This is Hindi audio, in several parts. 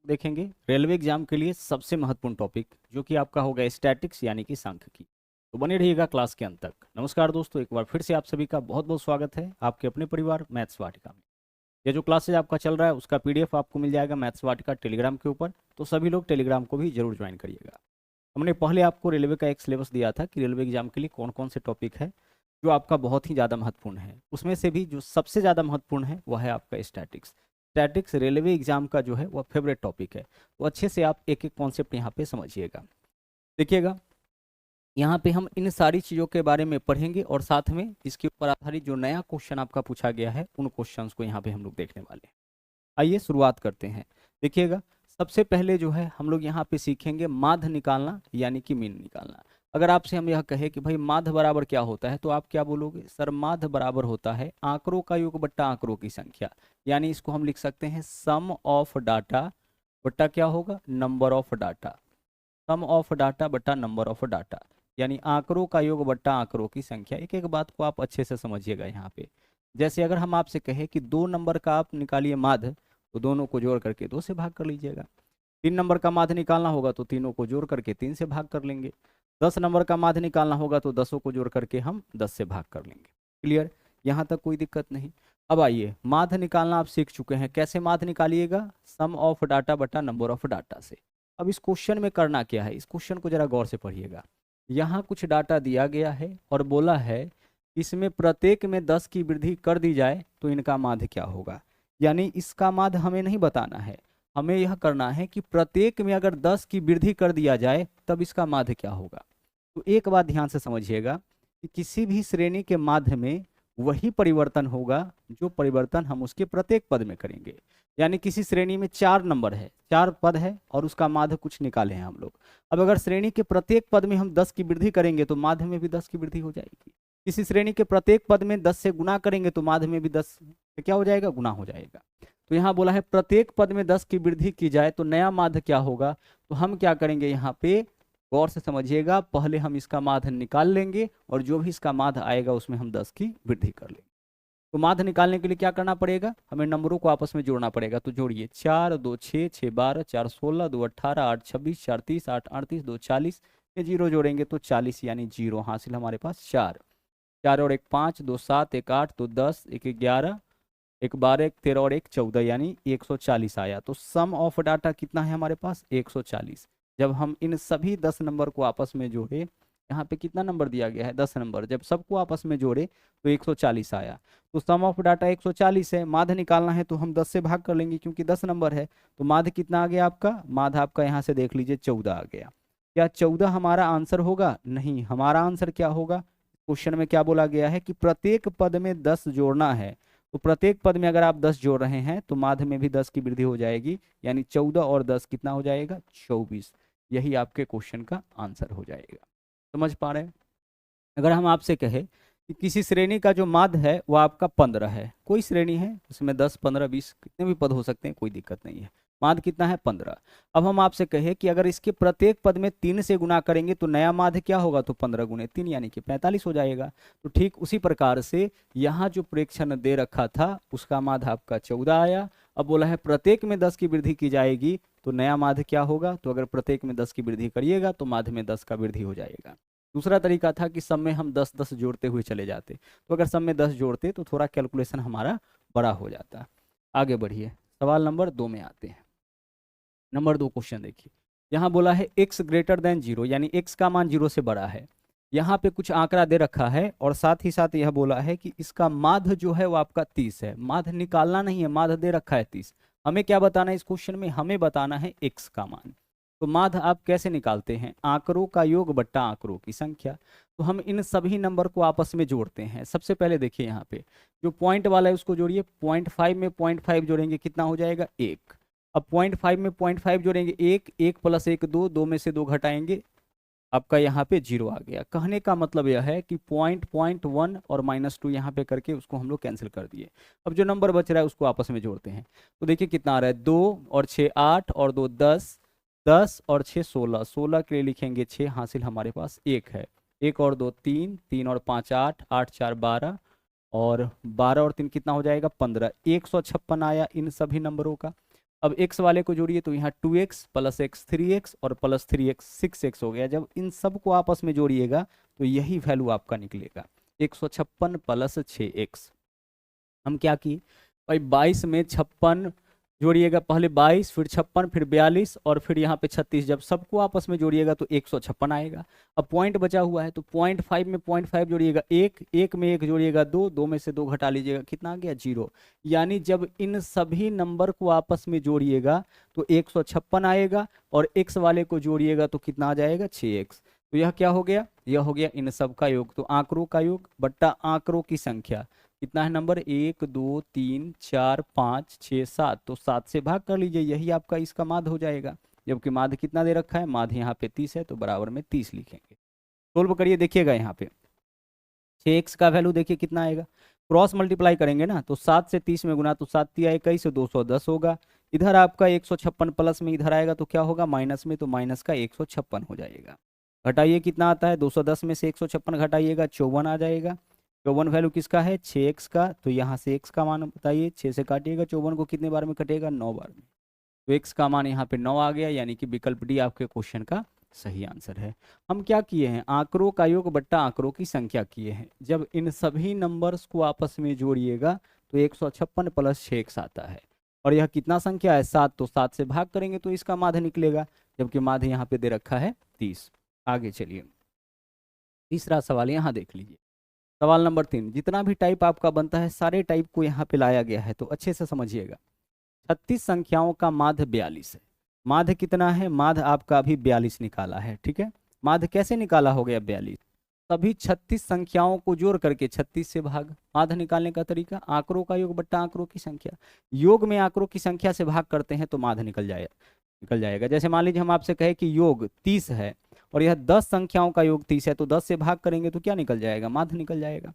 देखेंगे रेलवे एग्जाम के लिए सबसे महत्वपूर्ण टॉपिक जो कि आपका होगा स्टैटिक्स यानी कि सांख्यिकी। तो बने रहिएगा क्लास के अंत तक। नमस्कार दोस्तों, एक बार फिर से आप सभी का बहुत बहुत स्वागत है आपके अपने परिवार मैथ्स वाटिका में। ये जो क्लासेज आपका चल रहा है उसका पीडीएफ आपको मिल जाएगा मैथ्स वाटिका टेलीग्राम के ऊपर, तो सभी लोग टेलीग्राम को भी जरूर ज्वाइन करिएगा। हमने पहले आपको रेलवे का एक सिलेबस दिया था कि रेलवे एग्जाम के लिए कौन कौन से टॉपिक है जो आपका बहुत ही ज़्यादा महत्वपूर्ण है। उसमें से भी जो सबसे ज़्यादा महत्वपूर्ण है वह है आपका स्टैटिक्स। स्टैटिक्स रेलवे एग्जाम का जो है वह फेवरेट टॉपिक है। तो अच्छे से आप एक एक कॉन्सेप्ट यहाँ पे समझिएगा। देखिएगा, यहाँ पे हम इन सारी चीज़ों के बारे में पढ़ेंगे और साथ में इसके ऊपर आधारित जो नया क्वेश्चन आपका पूछा गया है उन क्वेश्चंस को यहाँ पे हम लोग देखने वाले हैं। आइए शुरुआत करते हैं। देखिएगा, सबसे पहले जो है हम लोग यहाँ पे सीखेंगे माध्य निकालना यानी कि मीन निकालना। अगर आपसे हम यह कहे कि भाई माध्य बराबर क्या होता है तो आप क्या बोलोगे? सर माध्य बराबर होता है आंकड़ों का योग बट्टा आंकड़ों की संख्या, यानी इसको हम लिख सकते हैं सम ऑफ डाटा बट्टा क्या होगा? Number of data. Sum of data बट्टा नंबर ऑफ डाटा, यानी आंकड़ों का योग बट्टा आंकड़ों की संख्या। एक एक बात को आप अच्छे से समझिएगा यहाँ पे। जैसे अगर हम आपसे कहें कि 2 नंबर का आप निकालिए माध्य, तो दोनों को जोड़ करके 2 से भाग कर लीजिएगा। 3 नंबर का माध्य निकालना होगा तो तीनों को जोड़ करके 3 से भाग कर लेंगे। 10 नंबर का माध्य निकालना होगा तो 10 को जोड़ करके हम 10 से भाग कर लेंगे। क्लियर? यहाँ तक कोई दिक्कत नहीं। अब आइए, माध्य निकालना आप सीख चुके हैं, कैसे माध्य निकालिएगा? सम ऑफ डाटा बटा नंबर ऑफ डाटा से। अब इस क्वेश्चन में करना क्या है, इस क्वेश्चन को जरा गौर से पढ़िएगा। यहाँ कुछ डाटा दिया गया है और बोला है इसमें प्रत्येक में 10 की वृद्धि कर दी जाए तो इनका माध्य क्या होगा। यानी इसका माध्य हमें नहीं बताना है, हमें यह करना है कि प्रत्येक में अगर 10 की वृद्धि कर दिया जाए तब इसका माध्य क्या होगा। तो एक बात ध्यान से समझिएगा कि किसी भी श्रेणी के माध्य में वही परिवर्तन होगा जो परिवर्तन हम उसके प्रत्येक पद में करेंगे। यानी किसी श्रेणी में 4 नंबर है, 4 पद है और उसका माध्य कुछ निकाले हैं हम लोग। अब अगर श्रेणी के प्रत्येक पद में हम 10 की वृद्धि करेंगे तो माध्य में भी 10 की वृद्धि हो जाएगी। किसी श्रेणी के प्रत्येक पद में 10 से गुना करेंगे तो माध्य में भी 10 से क्या हो जाएगा? गुना हो जाएगा। तो यहाँ बोला है प्रत्येक पद में 10 की वृद्धि की जाए तो नया माध्य क्या होगा। तो हम क्या करेंगे यहाँ पे, गौर से समझिएगा, पहले हम इसका माध्य निकाल लेंगे और जो भी इसका माध्य आएगा उसमें हम 10 की वृद्धि कर लेंगे। तो माध्य निकालने के लिए क्या करना पड़ेगा? हमें नंबरों को आपस में जोड़ना पड़ेगा। तो जोड़िए, 4 2 6 6 12 4 16 2 18 8 26 4 30 8 38 2 40। ये जीरो जोड़ेंगे तो 40, यानी जीरो हासिल हमारे पास 4। 4 और 1 5, 2 7, 1 8, 2 10, 1 11, 1 12, 1 13 और 1 14, यानी 140 आया। तो सम ऑफ डाटा कितना है हमारे पास? 140। जब हम इन सभी 10 नंबर को आपस में जोड़े, यहाँ पे कितना नंबर दिया गया है? 10 नंबर। जब सबको आपस में जोड़े तो 140 आया। तो सम ऑफ डाटा 140 है। माध्य निकालना है तो हम 10 से भाग कर लेंगे क्योंकि 10 नंबर है। तो माध्य कितना आ गया आपका? माध्य आपका यहाँ से देख लीजिए 14 आ गया। क्या 14 हमारा आंसर होगा? नहीं, हमारा आंसर क्या होगा? क्वेश्चन में क्या बोला गया है कि प्रत्येक पद में 10 जोड़ना है। तो प्रत्येक पद में अगर आप 10 जोड़ रहे हैं तो माध्य में भी 10 की वृद्धि हो जाएगी, यानी 14 और 10 कितना हो जाएगा? 24। यही आपके क्वेश्चन का आंसर हो जाएगा। समझ पा रहे हैं? अगर हम आपसे कहे कि किसी श्रेणी का जो माध्य है वो आपका 15 है, कोई श्रेणी है उसमें 10 15 20 कितने भी पद हो सकते हैं, कोई दिक्कत नहीं है। माध्य कितना है? 15। अब हम आपसे कहे कि अगर इसके प्रत्येक पद में 3 से गुना करेंगे तो नया माध्य क्या होगा? तो 15 गुणे 3 यानी कि 45 हो जाएगा। तो ठीक उसी प्रकार से यहाँ जो प्रेक्षण दे रखा था उसका माध्य आपका 14 आया। अब बोला है प्रत्येक में 10 की वृद्धि की जाएगी तो नया माध्य क्या होगा? तो अगर प्रत्येक में 10 की वृद्धि करिएगा तो माध्य में 10 का वृद्धि हो जाएगा। दूसरा तरीका था कि सब में हम 10 10 जोड़ते हुए चले जाते, तो अगर सब में 10 जोड़ते तो थोड़ा कैलकुलेशन हमारा बड़ा हो जाता। आगे बढ़िए, सवाल नंबर 2 में आते हैं। नंबर 2 क्वेश्चन देखिए, यहाँ बोला है x ग्रेटर देन 0, यानी x का मान 0 से बड़ा है। यहाँ पे कुछ आंकड़ा दे रखा है और साथ ही साथ यह बोला है कि इसका माध्य जो है वो आपका 30 है। माध्य निकालना नहीं है, माध्य दे रखा है 30। हमें क्या बताना है इस क्वेश्चन में? हमें बताना है x का मान। तो माध्य आप कैसे निकालते हैं? आंकड़ों का योग बट्टा आंकड़ों की संख्या। तो हम इन सभी नंबर को आपस में जोड़ते हैं। सबसे पहले देखिए यहाँ पे जो पॉइंट वाला है उसको जोड़िए। 0.5 में 0.5 जोड़ेंगे कितना हो जाएगा? 1। अब 0.5 में 0.5 जोड़ेंगे 1, 1 + 1 2, 2 में से 2 घटाएंगे, आपका यहाँ पे 0 आ गया। कहने का मतलब यह है कि 0.1 और -2 यहाँ पे करके उसको हम लोग कैंसिल कर दिए। अब जो नंबर बच रहा है उसको आपस में जोड़ते हैं। तो देखिए कितना आ रहा है? 2 और 6 8 और 2 10, 10 और 6 16, 16 के लिए लिखेंगे 6, हासिल हमारे पास 1 है। 1 और 2 3, 3 और 5 8, 8 4 12 और 12 और 3 कितना हो जाएगा? 15। 156 आया इन सभी नंबरों का। अब x वाले को जोड़िए तो यहाँ 2x प्लस x 3x और प्लस 3x 6x हो गया। जब इन सब को आपस में जोड़िएगा तो यही वैल्यू आपका निकलेगा 156 प्लस 6x। हम क्या किए भाई, 22 में 56 जोड़िएगा, पहले 22 फिर 56 फिर 42 और फिर यहाँ पे 36, जब सबको आपस में जोड़िएगा तो 156 आएगा। अब पॉइंट बचा हुआ है तो 0.5 में 0.5 जोड़िएगा 1, 1 में 1 जोड़िएगा 2, 2 में से 2 घटा लीजिएगा, कितना आ गया 0। यानी जब इन सभी नंबर को आपस में जोड़िएगा तो 156 आएगा और x वाले को जोड़िएगा तो कितना आ जाएगा 6x। तो यह क्या हो गया, यह हो गया इन सब का योग। तो आंकड़ों का योग बट्टा आंकड़ों की संख्या कितना है नंबर 1 2 3 4 5 6 7, तो 7 से भाग कर लीजिए, यही आपका इसका माध्य हो जाएगा। जबकि माध्य कितना दे रखा है, माध्य यहाँ पे 30 है तो बराबर में 30 लिखेंगे। सोल्व करिए, देखिएगा यहाँ पे 6x का वैल्यू देखिए कितना आएगा, क्रॉस मल्टीप्लाई करेंगे ना तो 7 से 30 में गुना तो 7 तिया 21 210 होगा। इधर आपका 156 प्लस में इधर आएगा तो क्या होगा माइनस में, तो माइनस का 156 हो जाएगा। घटाइए कितना आता है, 210 में से 156 घटाइएगा 54 आ जाएगा। 54 वैल्यू किसका है 6x का, तो यहाँ से x का मान बताइए, 6 से काटिएगा 54 को कितने बार में कटेगा 9 बार में, तो x का मान यहाँ पे 9 आ गया, यानी कि विकल्प डी आपके क्वेश्चन का सही आंसर है। हम क्या किए हैं, आंकड़ों का योग बट्टा आंकड़ों की संख्या किए हैं। जब इन सभी नंबर्स को आपस में जोड़िएगा तो 156 प्लस 6x आता है, और यह कितना संख्या है 7, तो 7 से भाग करेंगे तो इसका माध्य निकलेगा, जबकि माध्य यहाँ पे दे रखा है 30। आगे चलिए तीसरा सवाल यहाँ देख लीजिए, सवाल नंबर 3। जितना भी टाइप आपका बनता है सारे टाइप को यहाँ पे लाया गया है, तो अच्छे से समझिएगा। 36 संख्याओं का माध्य 42 है। माध्य कितना है, माध्य आपका अभी 42 निकाला है, ठीक है। माध्य कैसे निकाला हो गया 42, सभी 36 संख्याओं को जोड़ करके 36 से भाग। माध्य निकालने का तरीका आंकड़ों का योग बट्टा आंकड़ों की संख्या, योग में आंकड़ों की संख्या से भाग करते हैं तो माध्य निकल जाएगा। जैसे मान लीजिए हम आपसे कहे कि योग 30 है और यह 10 संख्याओं का योग 30 है, तो 10 से भाग करेंगे तो क्या निकल जाएगा, माध्य निकल जाएगा।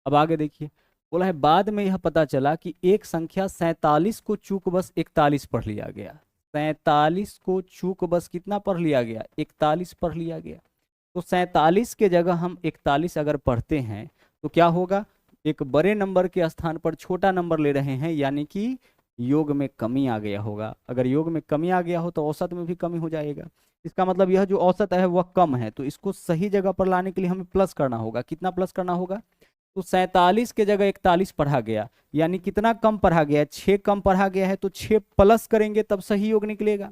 अब आगे देखिए, बोला है बाद में यह पता चला कि एक संख्या 47 को चूक बस 41 पढ़ लिया गया। 47 को चूक बस कितना पढ़ लिया गया, 41 पढ़ लिया गया। तो 47 के जगह हम 41 अगर पढ़ते हैं तो क्या होगा, एक बड़े नंबर के स्थान पर छोटा नंबर ले रहे हैं, यानी कि योग में कमी आ गया होगा। अगर योग में कमी आ गया हो तो औसत में भी कमी हो जाएगा। इसका मतलब यह जो औसत है वह कम है, तो इसको सही जगह पर लाने के लिए हमें प्लस करना होगा। कितना प्लस करना होगा, तो 47 के जगह 41 पढ़ा गया, यानी कितना कम पढ़ा गया है, 6 कम पढ़ा गया है, तो 6 प्लस करेंगे तब सही योग निकलेगा।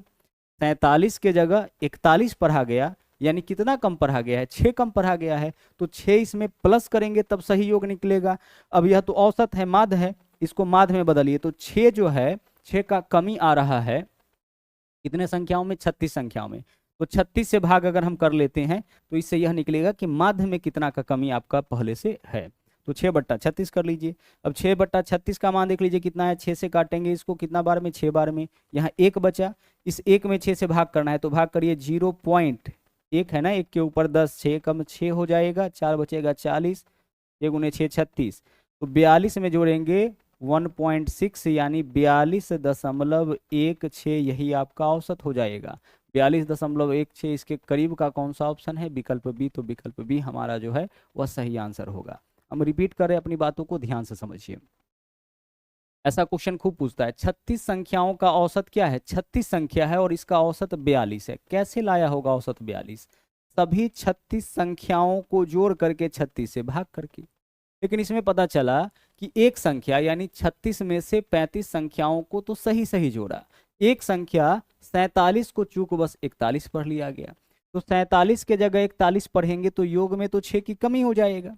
47 के जगह 41 पढ़ा गया, यानी कितना कम पढ़ा गया है, 6 कम पढ़ा गया है, तो 6 इसमें प्लस करेंगे तब सही योग निकलेगा। अब यह तो औसत है, माध्य है, इसको माध्य में बदलिए, तो 6 जो है 6 का कमी आ रहा है कितने संख्याओं में, 36 संख्याओं में। तो 36 से भाग अगर हम कर लेते हैं तो इससे यह निकलेगा कि माध्य में कितना का कमी आपका पहले से है। तो 6/36 कर लीजिए। अब 6/36 का मान देख लीजिए कितना है, 6 से काटेंगे इसको कितना बार में, 6 बार में। यहाँ 1 बचा, इस 1 में 6 से भाग करना है तो भाग करिए 0.1 है ना, 1 के ऊपर 10, 6 कम 6 हो जाएगा, 4 बचेगा 40, 6 गुने 6 36, तो 42 में जोड़ेंगे 1.6 यानी 42.16, यही आपका औसत हो जाएगा। 42.16 इसके करीब का कौन सा ऑप्शन है, विकल्प बी। तो विकल्प बी हमारा जो है वह सही आंसर होगा। हम रिपीट करें, अपनी बातों को ध्यान से समझिए। ऐसा क्वेश्चन खूब पूछता है, 36 संख्याओं का औसत क्या है, 36 संख्या है और इसका औसत 42 है। कैसे लाया होगा औसत 42, सभी 36 संख्याओं को जोड़ करके 36 से भाग करके। लेकिन इसमें पता चला कि एक संख्या यानी 36 में से 35 संख्याओं को तो सही सही जोड़ा, एक संख्या 47 को चूक बस 41 पढ़ लिया गया। तो 47 के जगह 41 पढ़ेंगे तो योग में तो 6 की कमी हो जाएगा।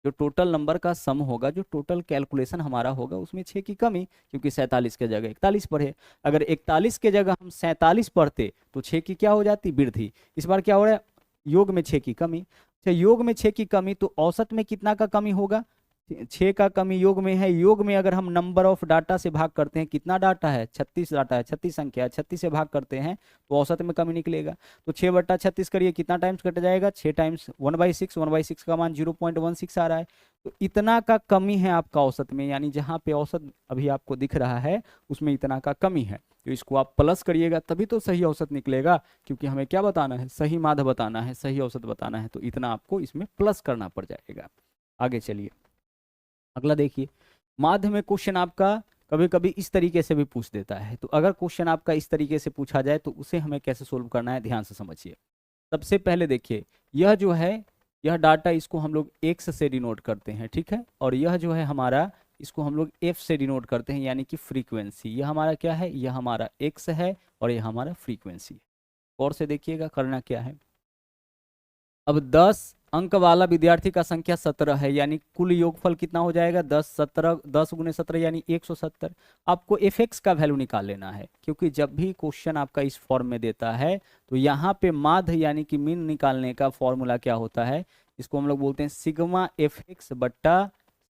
जो टोटल नंबर का सम होगा, जो टोटल कैलकुलेशन हमारा होगा, उसमें 6 की कमी, क्योंकि 47 के जगह 41 पढ़े। अगर 41 के जगह हम 47 पढ़ते तो 6 की क्या हो जाती, वृद्धि। इस बार क्या हो रहा है, योग में 6 की कमी। अच्छा, योग में 6 की कमी तो औसत में कितना का कमी होगा, 6 का कमी योग में है। योग में अगर हम नंबर ऑफ डाटा से भाग करते हैं, कितना डाटा है, 36 डाटा है, 36 संख्या है, 36 से भाग करते हैं तो औसत में कमी निकलेगा। तो 6/36 करिए, कितना टाइम्स कट जाएगा, 6 टाइम्स 1/6, 1/6 का मान 0.16 आ रहा है। तो इतना का कमी है आपका औसत में, यानी जहाँ पे औसत अभी आपको दिख रहा है उसमें इतना का कमी है। तो इसको आप प्लस करिएगा तभी तो सही औसत निकलेगा, क्योंकि हमें क्या बताना है, सही माध्य बताना है, सही औसत बताना है। तो इतना आपको इसमें प्लस करना पड़ जाएगा। आगे चलिए, अगला देखिए, माध्य में क्वेश्चन आपका कभी कभी इस तरीके से भी पूछ देता है। तो अगर क्वेश्चन आपका इस तरीके से पूछा जाए तो उसे हमें कैसे सोल्व करना है, ध्यान से समझिए। सबसे पहले देखिए, यह जो है यह डाटा, इसको हम लोग एक्स से डिनोट करते हैं, ठीक है। और यह जो है हमारा, इसको हम लोग एफ से डिनोट करते हैं, यानी कि फ्रीक्वेंसी। यह हमारा क्या है, यह हमारा एक्स है और यह हमारा फ्रीक्वेंसी है। और से देखिएगा करना क्या है। अब 10 अंक वाला विद्यार्थी का संख्या 17 है, यानी कुल योगफल कितना हो जाएगा, 10 गुने 17 यानी 170। आपको एफ एक्स का वैल्यू निकाल लेना है, क्योंकि जब भी क्वेश्चन आपका इस फॉर्म में देता है तो यहाँ पे माध्य यानी कि मीन निकालने का फॉर्मूला क्या होता है, इसको हम लोग बोलते हैं सिग्मा एफ एक्स बट्टा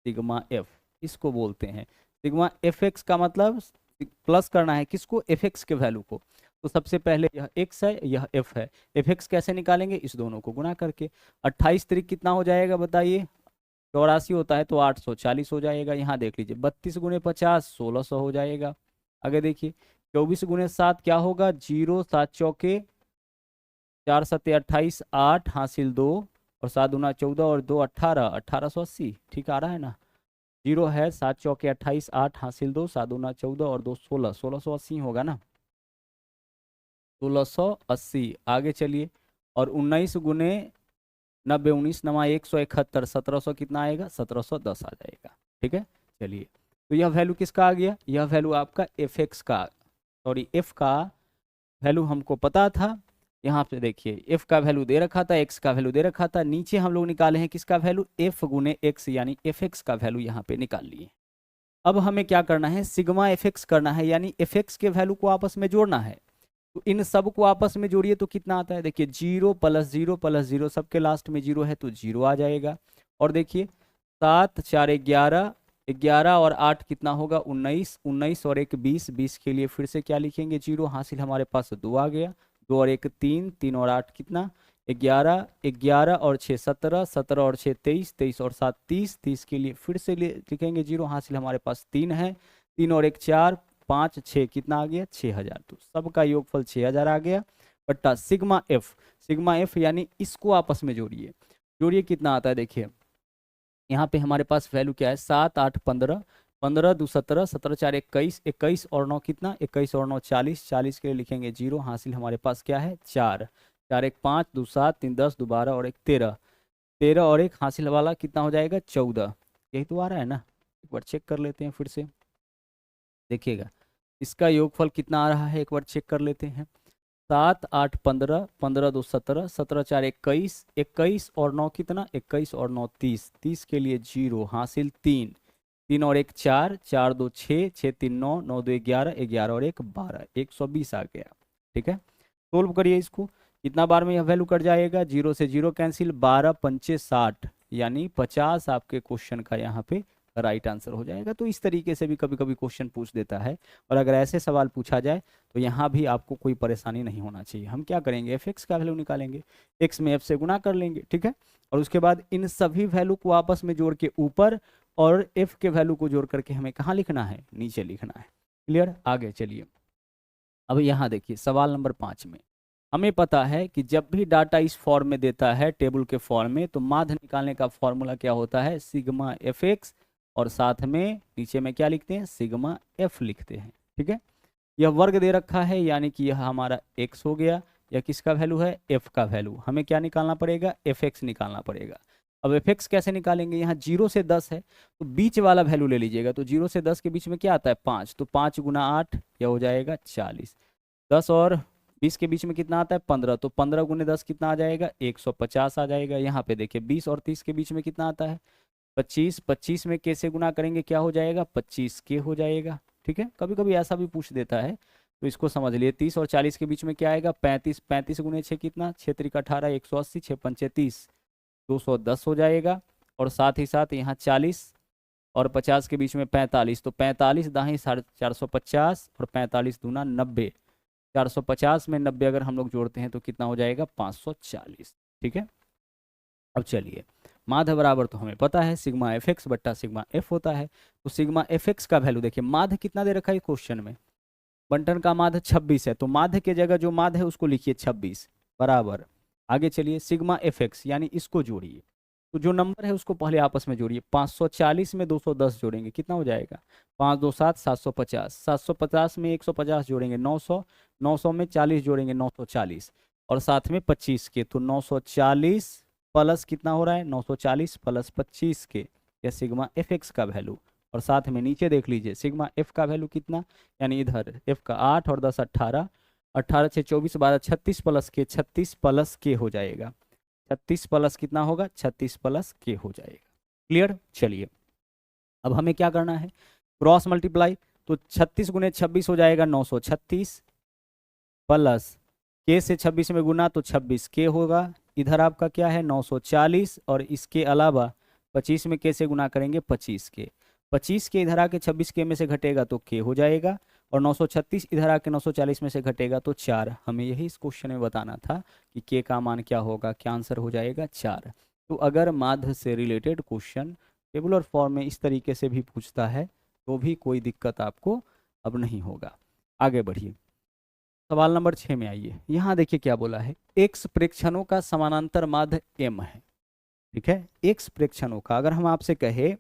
सिग्मा एफ, इसको बोलते हैं। सिग्मा एफ एक्स का मतलब प्लस करना है किसको, एफ एक्स के वैल्यू को। तो सबसे पहले यह x है, यह f है। एफ एक्स कैसे निकालेंगे, इस दोनों को गुना करके। 28 तिरिक कितना हो जाएगा बताइए, 84 होता है तो 840 हो जाएगा। यहाँ देख लीजिए 32 गुने 50 1600 हो जाएगा। आगे देखिए 24 गुने 7 क्या होगा, 0 7 चौके 4 सत्ते 28, 8 हासिल 2 और 7 दूना 14 और 2 18, 1880। ठीक आ रहा है ना, 0 है, 7 चौके 28, 8 हासिल 2, 7 दूना 14 और 2 16, 1680 होगा ना, 1680। आगे चलिए, और 19 गुने 90, 19 नमा 171, 1700 कितना आएगा, 1710 आ जाएगा। ठीक है, चलिए। तो यह वैल्यू किसका आ गया, यह वैल्यू आपका एफ एक्स का, सॉरी एफ का वैल्यू हमको पता था। यहाँ पे देखिए एफ का वैल्यू दे रखा था, एक्स का वैल्यू दे रखा था, नीचे हम लोग निकाले हैं किसका वैल्यू, एफ गुने एक्स, यानी एफ एक्स का वैल्यू यहाँ पे निकाल लिए। अब हमें क्या करना है, सिग्मा एफ एक्स करना है, यानी एफ एक्स के वैल्यू को आपस में जोड़ना है। तो इन सब को आपस में जोड़िए तो कितना आता है, देखिए 0 + 0 + 0, सबके लास्ट में 0 है तो 0 आ जाएगा। और देखिए 7 4 11, 11 और 8 कितना होगा, 19, 19 और 1 20, 20 के लिए फिर से क्या लिखेंगे, 0 हासिल, हमारे पास 2 आ गया। 2 और 1 3, 3 और 8 कितना, 11, 11 और 6 17, 17 और 6 23, 23 और 7 30, 30 के लिए फिर से लिखेंगे 0 हासिल, हमारे पास 3 है। 3 और 1 4, 5 6 कितना आ गया, 6000। तो सबका योगफल 6000 आ गया बट्टा सिग्मा एफ। सिग्मा एफ यानी इसको आपस में जोड़िए, जोड़िए कितना आता है, देखिए यहाँ पे हमारे पास वैल्यू क्या है, 7 8 15, 15 2 17, 17 4 21, 21 और 9 कितना, 21 और 9 40, 40 के लिए लिखेंगे 0 हासिल, हमारे पास क्या है 4, 4 1 5, 2 7, 3 10, 2 12 और 1 13, 13 और 1 हासिल वाला कितना हो जाएगा 14। यही तो आ रहा है ना, एक बार चेक कर लेते हैं फिर से, देखिएगा इसका योगफल कितना आ रहा है, एक बार चेक कर लेते हैं। 7 8 15, 15 2 17, 17 4 21, 21 और 9 कितना, 21 और 9 30, 30 के लिए 0 हासिल 3, 3 और 1 4, 4 2 6, 6 3 9, 9 2 11, 11 और 1 12, 120 आ गया। ठीक है, सोल्व करिए इसको, कितना बार में यह वैल्यू कट जाएगा, 0 से 0 कैंसिल, 12 पंचे 60, यानी 50 आपके क्वेश्चन का यहाँ पे राइट आंसर हो जाएगा। तो इस तरीके से भी कभी कभी क्वेश्चन पूछ देता है, और अगर ऐसे सवाल पूछा जाए तो यहाँ भी आपको कोई परेशानी नहीं होना चाहिए। हम क्या करेंगे, एफ एक्स का वैल्यू निकालेंगे, एक्स में एफ से गुना कर लेंगे, ठीक है। और उसके बाद इन सभी वैल्यू को आपस में जोड़ के ऊपर, और एफ के वैल्यू को जोड़ करके हमें कहाँ लिखना है, नीचे लिखना है। क्लियर, आगे चलिए। अब यहाँ देखिए सवाल नंबर 5 में हमें पता है कि जब भी डाटा इस फॉर्म में देता है, टेबल के फॉर्म में, तो माध्य निकालने का फॉर्मूला क्या होता है, सिग्मा एफ एक्स, और साथ में नीचे में क्या लिखते हैं, सिग्मा एफ लिखते हैं। ठीक है, यह वर्ग दे रखा है, यानी कि यह हमारा x हो गया, यह किसका वैल्यू है, f का वैल्यू। हमें क्या निकालना पड़ेगा, एफ एक्स निकालना पड़ेगा। अब एफ एक्स कैसे निकालेंगे, यहाँ 0 से 10 है तो बीच वाला वैल्यू ले लीजिएगा। तो 0 से 10 के बीच में क्या आता है, 5, तो 5 गुना 8 यह हो जाएगा 40। 10 और 20 के बीच में कितना आता है, 15, तो 15 गुने 10 कितना आ जाएगा, 150 आ जाएगा। यहाँ पे देखिए 20 और 30 के बीच में कितना आता है, 25, 25 में कैसे गुना करेंगे, क्या हो जाएगा, 25 के हो जाएगा। ठीक है, कभी कभी ऐसा भी पूछ देता है तो इसको समझ लिए। 30 और 40 के बीच में क्या आएगा, 35, 35 गुने 6 कितना, 6 त्रिक 18, 180, 6 पंचे 30, 210 हो जाएगा। और साथ ही साथ यहाँ 40 और 50 के बीच में 45, तो 45 दाही 450 और 45 दूना 90, 450 में 90 अगर हम लोग जोड़ते हैं तो कितना हो जाएगा, 540। ठीक है, अब चलिए, माध्य बराबर तो हमें पता है सिग्मा एफ एक्स बट्टा सिग्मा एफ होता है। तो सिग्मा एफ एक्स का वैल्यू देखिए, माध्य कितना दे रखा है क्वेश्चन में, बंटन का माध्य 26 है, तो माध्य के जगह जो माध्य है उसको लिखिए 26 बराबर। आगे चलिए, सिग्मा एफ एक्स यानी इसको जोड़िए, तो जो नंबर है उसको पहले आपस में जोड़िए। 540 में 210 जोड़ेंगे, कितना हो जाएगा? 5 2 7, 750। 750 में 150 जोड़ेंगे 900। 900 में 40 जोड़ेंगे 940, और साथ में 25 के, तो 940 प्लस कितना हो रहा है? 940 प्लस 25 के, या सिग्मा एफ एक्स का वैल्यू। और साथ में नीचे देख लीजिए सिग्मा एफ का वैल्यू कितना, यानी इधर एफ का 8 और 10 18, 18 से 24 12 36 प्लस के, 36 प्लस के हो जाएगा। 36 प्लस कितना होगा? 36 प्लस के हो जाएगा। क्लियर? चलिए अब हमें क्या करना है? Cross multiply. तो 36 गुने 26 हो जाएगा 936, प्लस के से 26 में गुना तो 26 के होगा। इधर आपका क्या है? 940, और इसके अलावा 25 में के से गुना करेंगे 25 के। 25 के इधर आके 26 के में से घटेगा तो के हो जाएगा, और 936 इधर आके 940 में से घटेगा तो 4। हमें यही इस क्वेश्चन में बताना था कि के का मान क्या होगा, क्या आंसर हो जाएगा? 4। तो अगर माध्य से रिलेटेड क्वेश्चन टेबुलर फॉर्म में इस तरीके से भी पूछता है तो भी कोई दिक्कत आपको अब नहीं होगा। आगे बढ़िए, सवाल नंबर 6 में आइए। यहाँ देखिए क्या बोला है, एक्स प्रेक्षणों का समानांतर माध्य एम है। ठीक है, एक्स प्रेक्षणों का, अगर हम आपसे कहे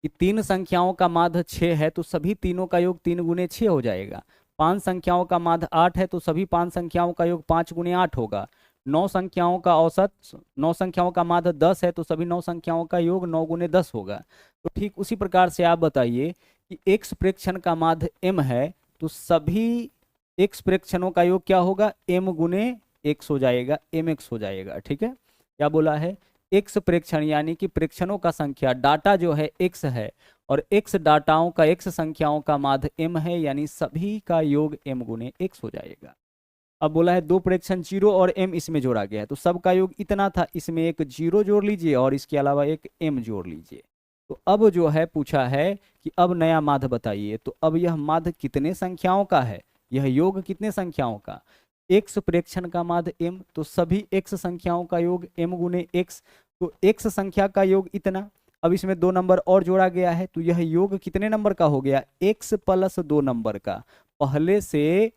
कि 3 संख्याओं का माध्य 6 है तो सभी तीनों का योग 3 गुने 6 हो जाएगा। 5 संख्याओं का माध्य 8 है तो सभी 5 संख्याओं का योग 5 गुने 8 होगा। 9 संख्याओं का औसत, 9 संख्याओं का माध्य 10 है तो सभी 9 संख्याओं का योग 9 गुने 10 होगा। तो ठीक उसी प्रकार से आप बताइए कि एक्स प्रेक्षण का माध्य m है तो सभी एक्स प्रेक्षणों का योग क्या होगा? m गुने x हो जाएगा, mx हो जाएगा। ठीक है, क्या बोला है? एक्स प्रेक्षण यानी कि प्रेक्षणों का संख्या, डाटा जो है x है, और x डाटाओं का, x संख्याओं का माध्य m है, यानी सभी का योग m गुने x हो जाएगा। अब बोला है 2 प्रेक्षण 0 और m इसमें जोड़ा गया है, तो सबका योग इतना था, इसमें एक 0 जोड़ लीजिए और इसके अलावा एक m जोड़ लीजिए। तो अब जो है पूछा है कि अब नया माध्य बताइए। तो अब यह माध्य कितने संख्याओं का है? यह योग कितने संख्याओं का? एक्स प्रेक्षण का माध्य m, तो सभी x संख्याओं का योग m गुने x, तो x संख्या का योग इतना। अब इसमें 2 नंबर और जोड़ा गया है, तो यह योग कितने नंबर का हो गया? x प्लस 2 नंबर का। पहले से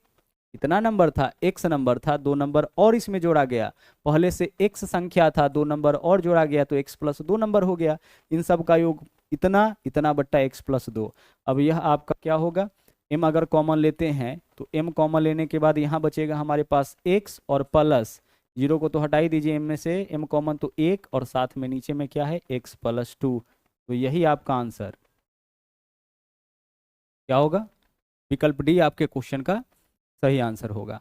कितना नंबर था? x नंबर था, 2 नंबर और इसमें जोड़ा गया। पहले से x संख्या था, 2 नंबर और जोड़ा गया तो x प्लस 2 नंबर हो गया। इन सब का योग इतना, इतना बट्टा x प्लस 2। अब यह आपका क्या होगा? m अगर कॉमन लेते हैं तो m कॉमन लेने के बाद यहाँ बचेगा हमारे पास x, और प्लस 0 को तो हटा ही दीजिए m में से, m कॉमन तो 1, और साथ में नीचे में क्या है? x plus 2। तो यही आपका आंसर क्या होगा? विकल्प डी आपके क्वेश्चन का सही आंसर होगा।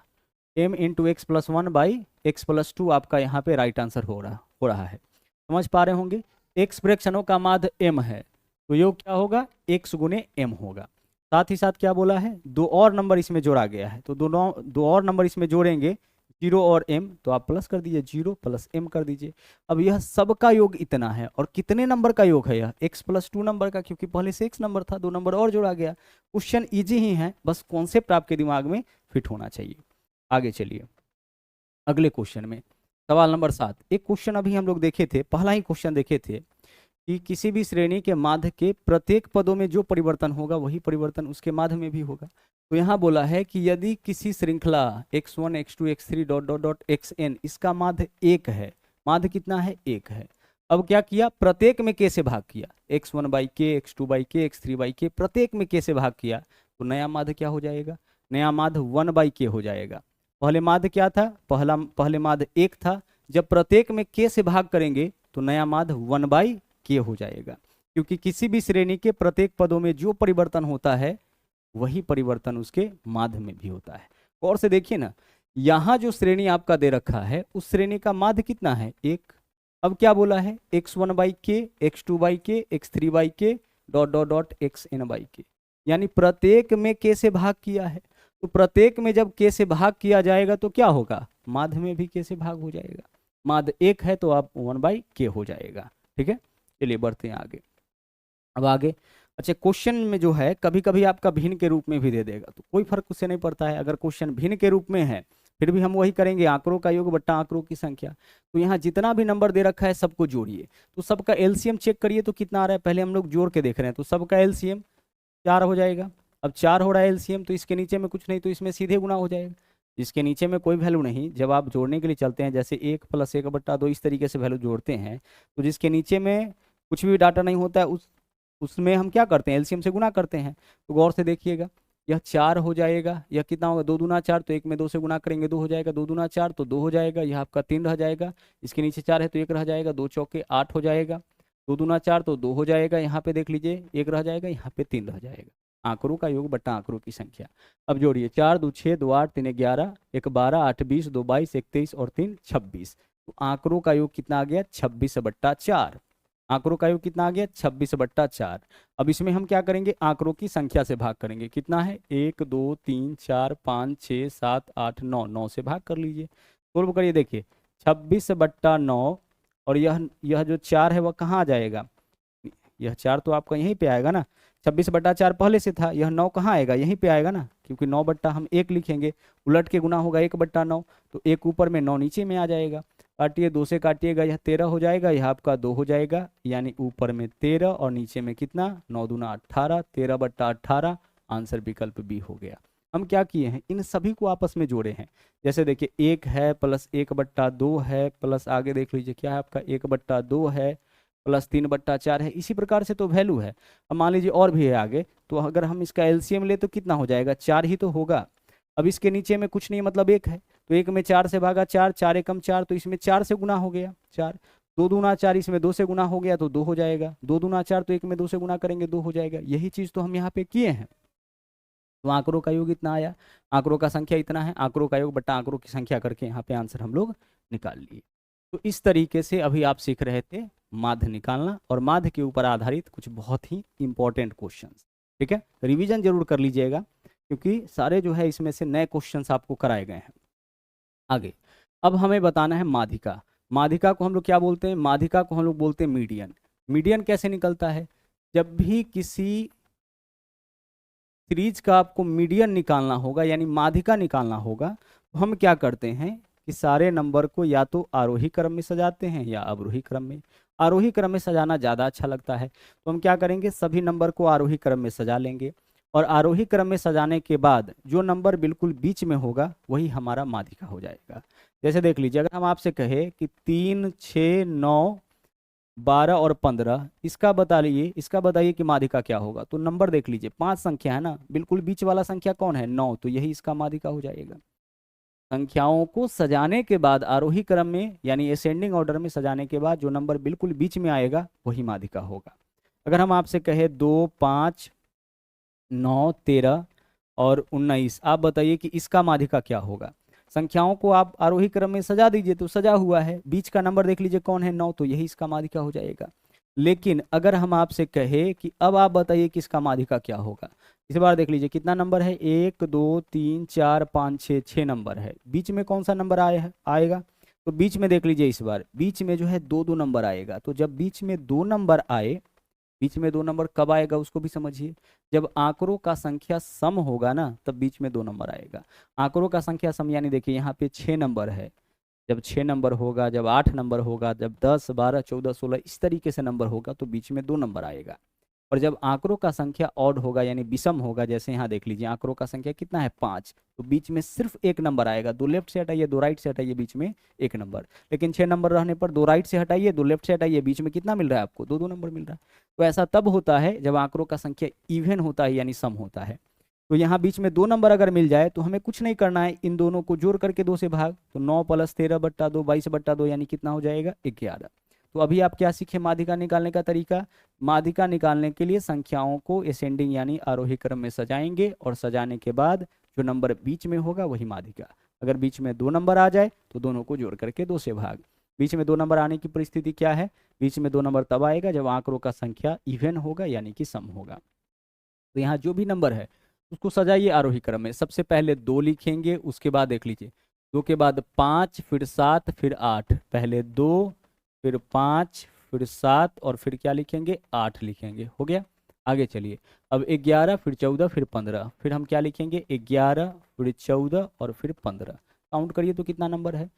m into x plus 1 by x plus 2 आपका यहाँ पे राइट आंसर हो रहा है। समझ पा रहे होंगे? एक्स प्रेक्षणों का माध्य m है तो योग क्या होगा? x गुने m होगा। साथ ही साथ क्या बोला है? 2 और नंबर इसमें जोड़ा गया है, तो दो और नंबर इसमें जोड़ेंगे, 0 और m, तो आप प्लस कर दीजिए, 0 प्लस m कर दीजिए। अब यह सबका योग इतना है, और कितने नंबर का योग है यह? x प्लस 2 नंबर का, क्योंकि पहले से x नंबर था, 2 नंबर और जोड़ा गया। क्वेश्चन इजी ही है, बस कॉन्सेप्ट आपके दिमाग में फिट होना चाहिए। आगे चलिए अगले क्वेश्चन में, सवाल नंबर 7। एक क्वेश्चन अभी हम लोग देखे थे, पहला ही क्वेश्चन देखे थे कि किसी भी श्रेणी के माध्य के प्रत्येक पदों में जो परिवर्तन होगा वही परिवर्तन उसके माध्य में भी होगा। तो यहाँ बोला है कि यदि किसी श्रृंखला x1 x2 x3 dot dot dot xn, इसका माध्य 1 है, माध्य कितना है? 1 है। अब क्या किया? प्रत्येक में k से भाग किया, x1 by k, x2 by k, x3 by k, प्रत्येक में k से भाग किया, तो नया माध्य क्या हो जाएगा? नया माध्य 1 बाई k हो जाएगा। पहले माध्य क्या था? पहले माध्य 1 था, जब प्रत्येक में k से भाग करेंगे तो नया माध्य 1 बाई k हो जाएगा, क्योंकि किसी भी श्रेणी के प्रत्येक पदों में जो परिवर्तन होता है वही परिवर्तन उसके माध्य में भी होता है। और से देखिए ना, यहाँ जो श्रेणी आपका दे रखा है उस श्रेणी का माध्य कितना है? 1। अब क्या बोला है? x1 बाई के, x2 बाई के, x3 बाई के, dot dot dot xn by के, यानी प्रत्येक में k से भाग किया है। तो प्रत्येक में जब k से भाग किया जाएगा तो क्या होगा? माध्य में भी k से भाग हो जाएगा। माध्य 1 है तो आप 1 बाई k हो जाएगा। ठीक है, चलिए बढ़ते हैं आगे। अब आगे, अच्छा क्वेश्चन में जो है कभी कभी आपका भिन्न के रूप में भी दे देगा, तो कोई फर्क उससे नहीं पड़ता है। अगर क्वेश्चन भिन्न के रूप में है फिर भी हम वही करेंगे, आंकड़ों का योग बट्टा आंकड़ों की संख्या। तो यहाँ जितना भी नंबर दे रखा है सबको जोड़िए, तो सबका एलसीएम चेक करिए तो कितना आ रहा है। पहले हम लोग जोड़ के देख रहे हैं, तो सबका एलसीएम 4 हो जाएगा। अब 4 हो रहा है एलसीएम, तो इसके नीचे में कुछ नहीं, तो इसमें सीधे गुना हो जाएगा। जिसके नीचे में कोई वैल्यू नहीं, जब आप जोड़ने के लिए चलते हैं जैसे 1+1/2 इस तरीके से वैल्यू जोड़ते हैं, तो जिसके नीचे में कुछ भी डाटा नहीं होता है उसमें हम क्या करते हैं, एलसीएम से गुना करते हैं। तो गौर से देखिएगा, यह 4 हो जाएगा, यह कितना होगा 2 दूना 4, तो 1 में 2 से गुना करेंगे 2 हो जाएगा, 2 दूना 4 तो 2 हो जाएगा, यह आपका 3 रह जाएगा, इसके नीचे 4 है तो 1 रह जाएगा, 2 चौके 8 हो जाएगा, 2 दूना 4 तो 2 हो जाएगा, यहाँ पे देख लीजिए 1 रह जाएगा, यहाँ पे 3 रह जाएगा। आंकड़ों का योग बट्टा आंकड़ों की संख्या। अब जोड़िए, 4 2 6 2 8 3 11 1 12 8 20 2 22 1 23 और 3 26। तो आंकड़ों का योग कितना आ गया 26/4। आंकड़ों का योग कितना आ गया 26/4। अब इसमें हम क्या करेंगे, आंकड़ों की संख्या से भाग करेंगे। कितना है 1 2 3 4 5 6 7 8 9, 9 से भाग कर लीजिए, सोल्व करिए। देखिए 26/9 और यह जो 4 है वह कहाँ आ जाएगा, यह 4 तो आपका यहीं पे आएगा ना, 26/4 पहले से था, यह 9 कहाँ आएगा, यहीं पे आएगा ना, क्योंकि 9 बट्टा हम 1 लिखेंगे, उलट के गुना होगा 1/9, तो 1 ऊपर में 9 नीचे में आ जाएगा। काटिए, 2 से काटिएगा, यह 13 हो जाएगा, यह आपका 2 हो जाएगा, यानी ऊपर में 13 और नीचे में कितना 9 दूना 18, 13/18, आंसर विकल्प बी हो गया। हम क्या किए हैं, इन सभी को आपस में जोड़े हैं। जैसे देखिए 1 है प्लस 1/2 है प्लस आगे देख लीजिए क्या है आपका 1/2 है प्लस 3/4 है, इसी प्रकार से तो वैल्यू है। अब मान लीजिए और भी है आगे, तो अगर हम इसका एलसीएम ले तो कितना हो जाएगा 4 ही तो होगा। अब इसके नीचे में कुछ नहीं मतलब 1 है, तो 1 में 4 से भागा 4, 4 एकम 4, तो इसमें 4 से गुना हो गया 4, 2 दूना 4, इसमें 2 से गुना हो गया तो 2 हो जाएगा, 2 दूना 4 तो 1 में 2 से गुना करेंगे 2 हो जाएगा। यही चीज़ तो हम यहाँ पे किए हैं। तो आंकड़ों का योग इतना आया, आंकड़ों का संख्या इतना है, आंकड़ों का योग बट्टा आंकड़ों की संख्या करके यहाँ पे आंसर हम लोग निकाल लिए। तो इस तरीके से अभी आप सीख रहे थे माध्य निकालना और माध्य के ऊपर आधारित कुछ बहुत ही इंपॉर्टेंट क्वेश्चंस। ठीक है, रिवीजन जरूर कर लीजिएगा, क्योंकि सारे जो है इसमें से नए क्वेश्चंस आपको कराए गए हैं। आगे अब हमें बताना है माध्यिका। माध्यिका को हम लोग क्या बोलते हैं, माध्यिका को हम लोग बोलते हैं मीडियन। मीडियन कैसे निकलता है, जब भी किसी सीरीज का आपको मीडियन निकालना होगा यानी माध्यिका निकालना होगा, तो हम क्या करते हैं कि सारे नंबर को या तो आरोही क्रम में सजाते हैं या अवरोही क्रम में। आरोही क्रम में सजाना ज़्यादा अच्छा लगता है, तो हम क्या करेंगे सभी नंबर को आरोही क्रम में सजा लेंगे, और आरोही क्रम में सजाने के बाद जो नंबर बिल्कुल बीच में होगा वही हमारा माध्यिका हो जाएगा। जैसे देख लीजिए, अगर हम आपसे कहे कि 3 6 9 12 और 15, इसका बताइए कि माध्यिका क्या होगा, तो नंबर देख लीजिए 5 संख्या है ना, बिल्कुल बीच वाला संख्या कौन है 9, तो यही इसका माध्यिका हो जाएगा। संख्याओं को सजाने के बाद आरोही क्रम में यानी असेंडिंग ऑर्डर में सजाने के बाद जो नंबर बिल्कुल बीच में आएगा वही माध्यिका होगा। अगर हम आपसे कहे 2 5 9 13 और 19, आप बताइए कि इसका माध्यिका क्या होगा। संख्याओं को आप आरोही क्रम में सजा दीजिए तो सजा हुआ है, बीच का नंबर देख लीजिए कौन है 9, तो यही इसका माध्यिका हो जाएगा। लेकिन अगर हम आपसे कहे कि अब आप बताइए कि इसका माध्यिका क्या होगा, इस बार देख लीजिए कितना नंबर है 1 2 3 4 5 6, 6 नंबर है, बीच में कौन सा नंबर आएगा, तो बीच में देख लीजिए इस बार बीच में जो है 2 2 नंबर आएगा। तो जब बीच में 2 नंबर आए, बीच में 2 नंबर कब आएगा उसको भी समझिए, जब आंकड़ों का संख्या सम होगा ना तब बीच में 2 नंबर आएगा। आंकड़ों का संख्या सम यानी देखिए यहाँ पे 6 नंबर है, जब 6 नंबर होगा, जब 8 नंबर होगा, जब 10 12 14 16 इस तरीके से नंबर होगा तो बीच में 2 नंबर आएगा। और जब आंकड़ों का संख्या ऑड होगा यानी विषम होगा, जैसे यहाँ देख लीजिए आंकड़ों का संख्या कितना है 5, तो बीच में सिर्फ 1 नंबर आएगा, 2 लेफ्ट से हटाइए 2 राइट से हटाइए, बीच में 1 नंबर। लेकिन 6 नंबर रहने पर 2 राइट से हटाइए 2 लेफ्ट से हटाइए, बीच में कितना मिल रहा है आपको 2 2 नंबर मिल रहा है। तो ऐसा तब होता है जब आंकड़ों का संख्या इवन होता है यानी सम होता है। तो यहाँ बीच में 2 नंबर अगर मिल जाए तो हमें कुछ नहीं करना है, इन दोनों को जोड़ करके 2 से भाग, तो 9 + 13/2 22/2 यानी कितना हो जाएगा 11। तो अभी आप क्या सीखे माध्यिका निकालने का तरीका। माध्यिका निकालने के लिए संख्याओं को असेंडिंग यानी आरोही क्रम में सजाएंगे और सजाने के बाद जो नंबर बीच में होगा वही माध्यिका। अगर बीच में 2 नंबर आ जाए तो दोनों को जोड़ करके 2 से भाग। बीच में 2 नंबर आने की परिस्थिति क्या है, बीच में 2 नंबर तब आएगा जब आंकड़ों का संख्या इवन होगा यानी कि सम होगा। तो यहाँ जो भी नंबर है उसको सजाइए आरोही क्रम में। सबसे पहले 2 लिखेंगे, उसके बाद देख लीजिए 2 के बाद 5 फिर 7 फिर 8, पहले 2 फिर 5 फिर 7 और फिर क्या लिखेंगे 8 लिखेंगे, हो गया। आगे चलिए, अब 11 फिर 14 फिर 15, फिर हम क्या लिखेंगे 11 फिर 14 और फिर 15। काउंट करिए तो कितना नंबर है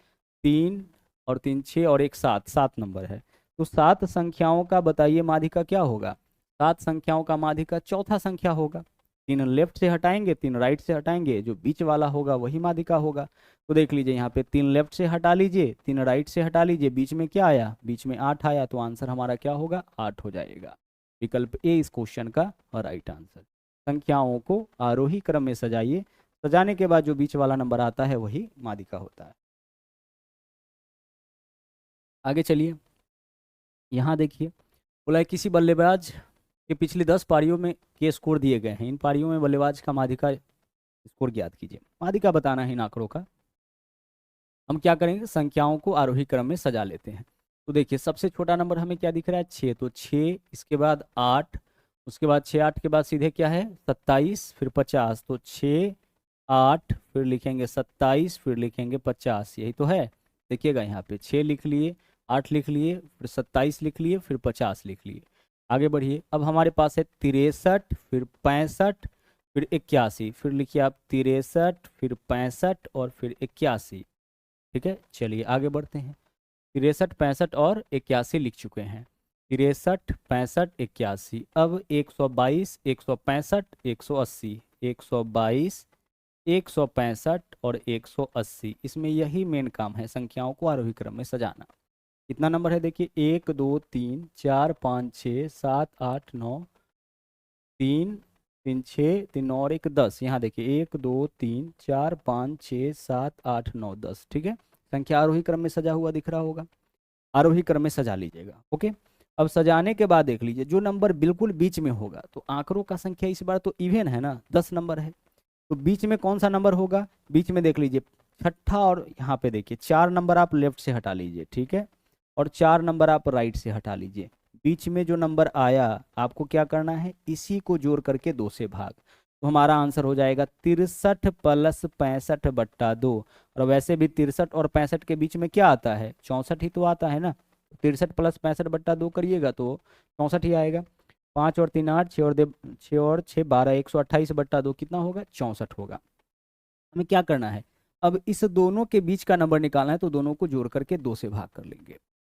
3 और 3 6 और 1 7, 7 नंबर है। तो 7 संख्याओं का बताइए माध्यिका क्या होगा, 7 संख्याओं का माध्यिका चौथा संख्या होगा। 3 लेफ्ट से हटाएंगे, 3 राइट से हटाएंगे, जो बीच वाला होगा वही माध्यिका होगा। तो देख लीजिए यहाँ पे 3 लेफ्ट से हटा लीजिए, 3 राइट से हटा लीजिए, बीच में क्या आया, बीच में 8 आया, तो आंसर हमारा क्या होगा, 8 हो जाएगा। विकल्प ए इस क्वेश्चन का राइट आंसर। संख्याओं को आरोही क्रम में सजाइए, सजाने के बाद जो बीच वाला नंबर आता है वही माध्यिका होता है। आगे चलिए, यहाँ देखिए बोला है किसी बल्लेबाज के पिछली 10 पारियों में के स्कोर दिए गए हैं, इन पारियों में बल्लेबाज का माध्यिका स्कोर ज्ञात कीजिए। माध्यिका बताना है इन आंकड़ों का। हम क्या करेंगे, संख्याओं को आरोही क्रम में सजा लेते हैं। तो देखिए सबसे छोटा नंबर हमें क्या दिख रहा है, 6, तो 6, इसके बाद 8, उसके बाद 6 8 के बाद सीधे क्या है 27, फिर 50, तो 6 8 फिर लिखेंगे 27, फिर लिखेंगे 50, यही तो है। देखिएगा यहाँ पे 6 लिख लिए, 8 लिख लिए, फिर 27 लिख लिए, फिर 50 लिख लिए। आगे बढ़िए, अब हमारे पास है 63, फिर 65, फिर 81, फिर लिखिए आप 63, फिर 65 और फिर 81। ठीक है, चलिए आगे बढ़ते हैं। 63 65 और 81 लिख चुके हैं, 63 65 81। अब 122 165 180, 122 165 और 180, इसमें यही मेन काम है, संख्याओं को आरोही क्रम में सजाना। कितना नंबर है देखिए, 1 2 3 4 5 6 7 8 9, 3 3 6 3 9 और 1 10। यहाँ देखिए 1 2 3 4 5 6 7 8 9 10। ठीक है, संख्या आरोही क्रम में सजा हुआ दिख रहा होगा, आरोही क्रम में सजा लीजिएगा। ओके, अब सजाने के बाद देख लीजिए जो नंबर बिल्कुल बीच में होगा, तो आंकड़ों का संख्या इस बार तो इवन है ना, 10 नंबर है, तो बीच में कौन सा नंबर होगा, बीच में देख लीजिए छठा, और यहाँ पे देखिए 4 नंबर आप लेफ्ट से हटा लीजिए, ठीक है, और 4 नंबर आप राइट से हटा लीजिए। बीच में जो नंबर आया आपको क्या करना है, इसी को जोड़ करके 2 से भाग, तो हमारा आंसर हो जाएगा 63 + 65/2। और वैसे भी 63 और 65 के बीच में क्या आता है, 64 ही तो आता है ना, 63 + 65/2 करिएगा तो 64 ही आएगा। 5 और 3 8, 6 और 6 12, 128/2 कितना होगा, 64 होगा। हमें क्या करना है, अब इस दोनों के बीच का नंबर निकालना है, तो दोनों को जोड़ करके 2 से भाग कर लेंगे।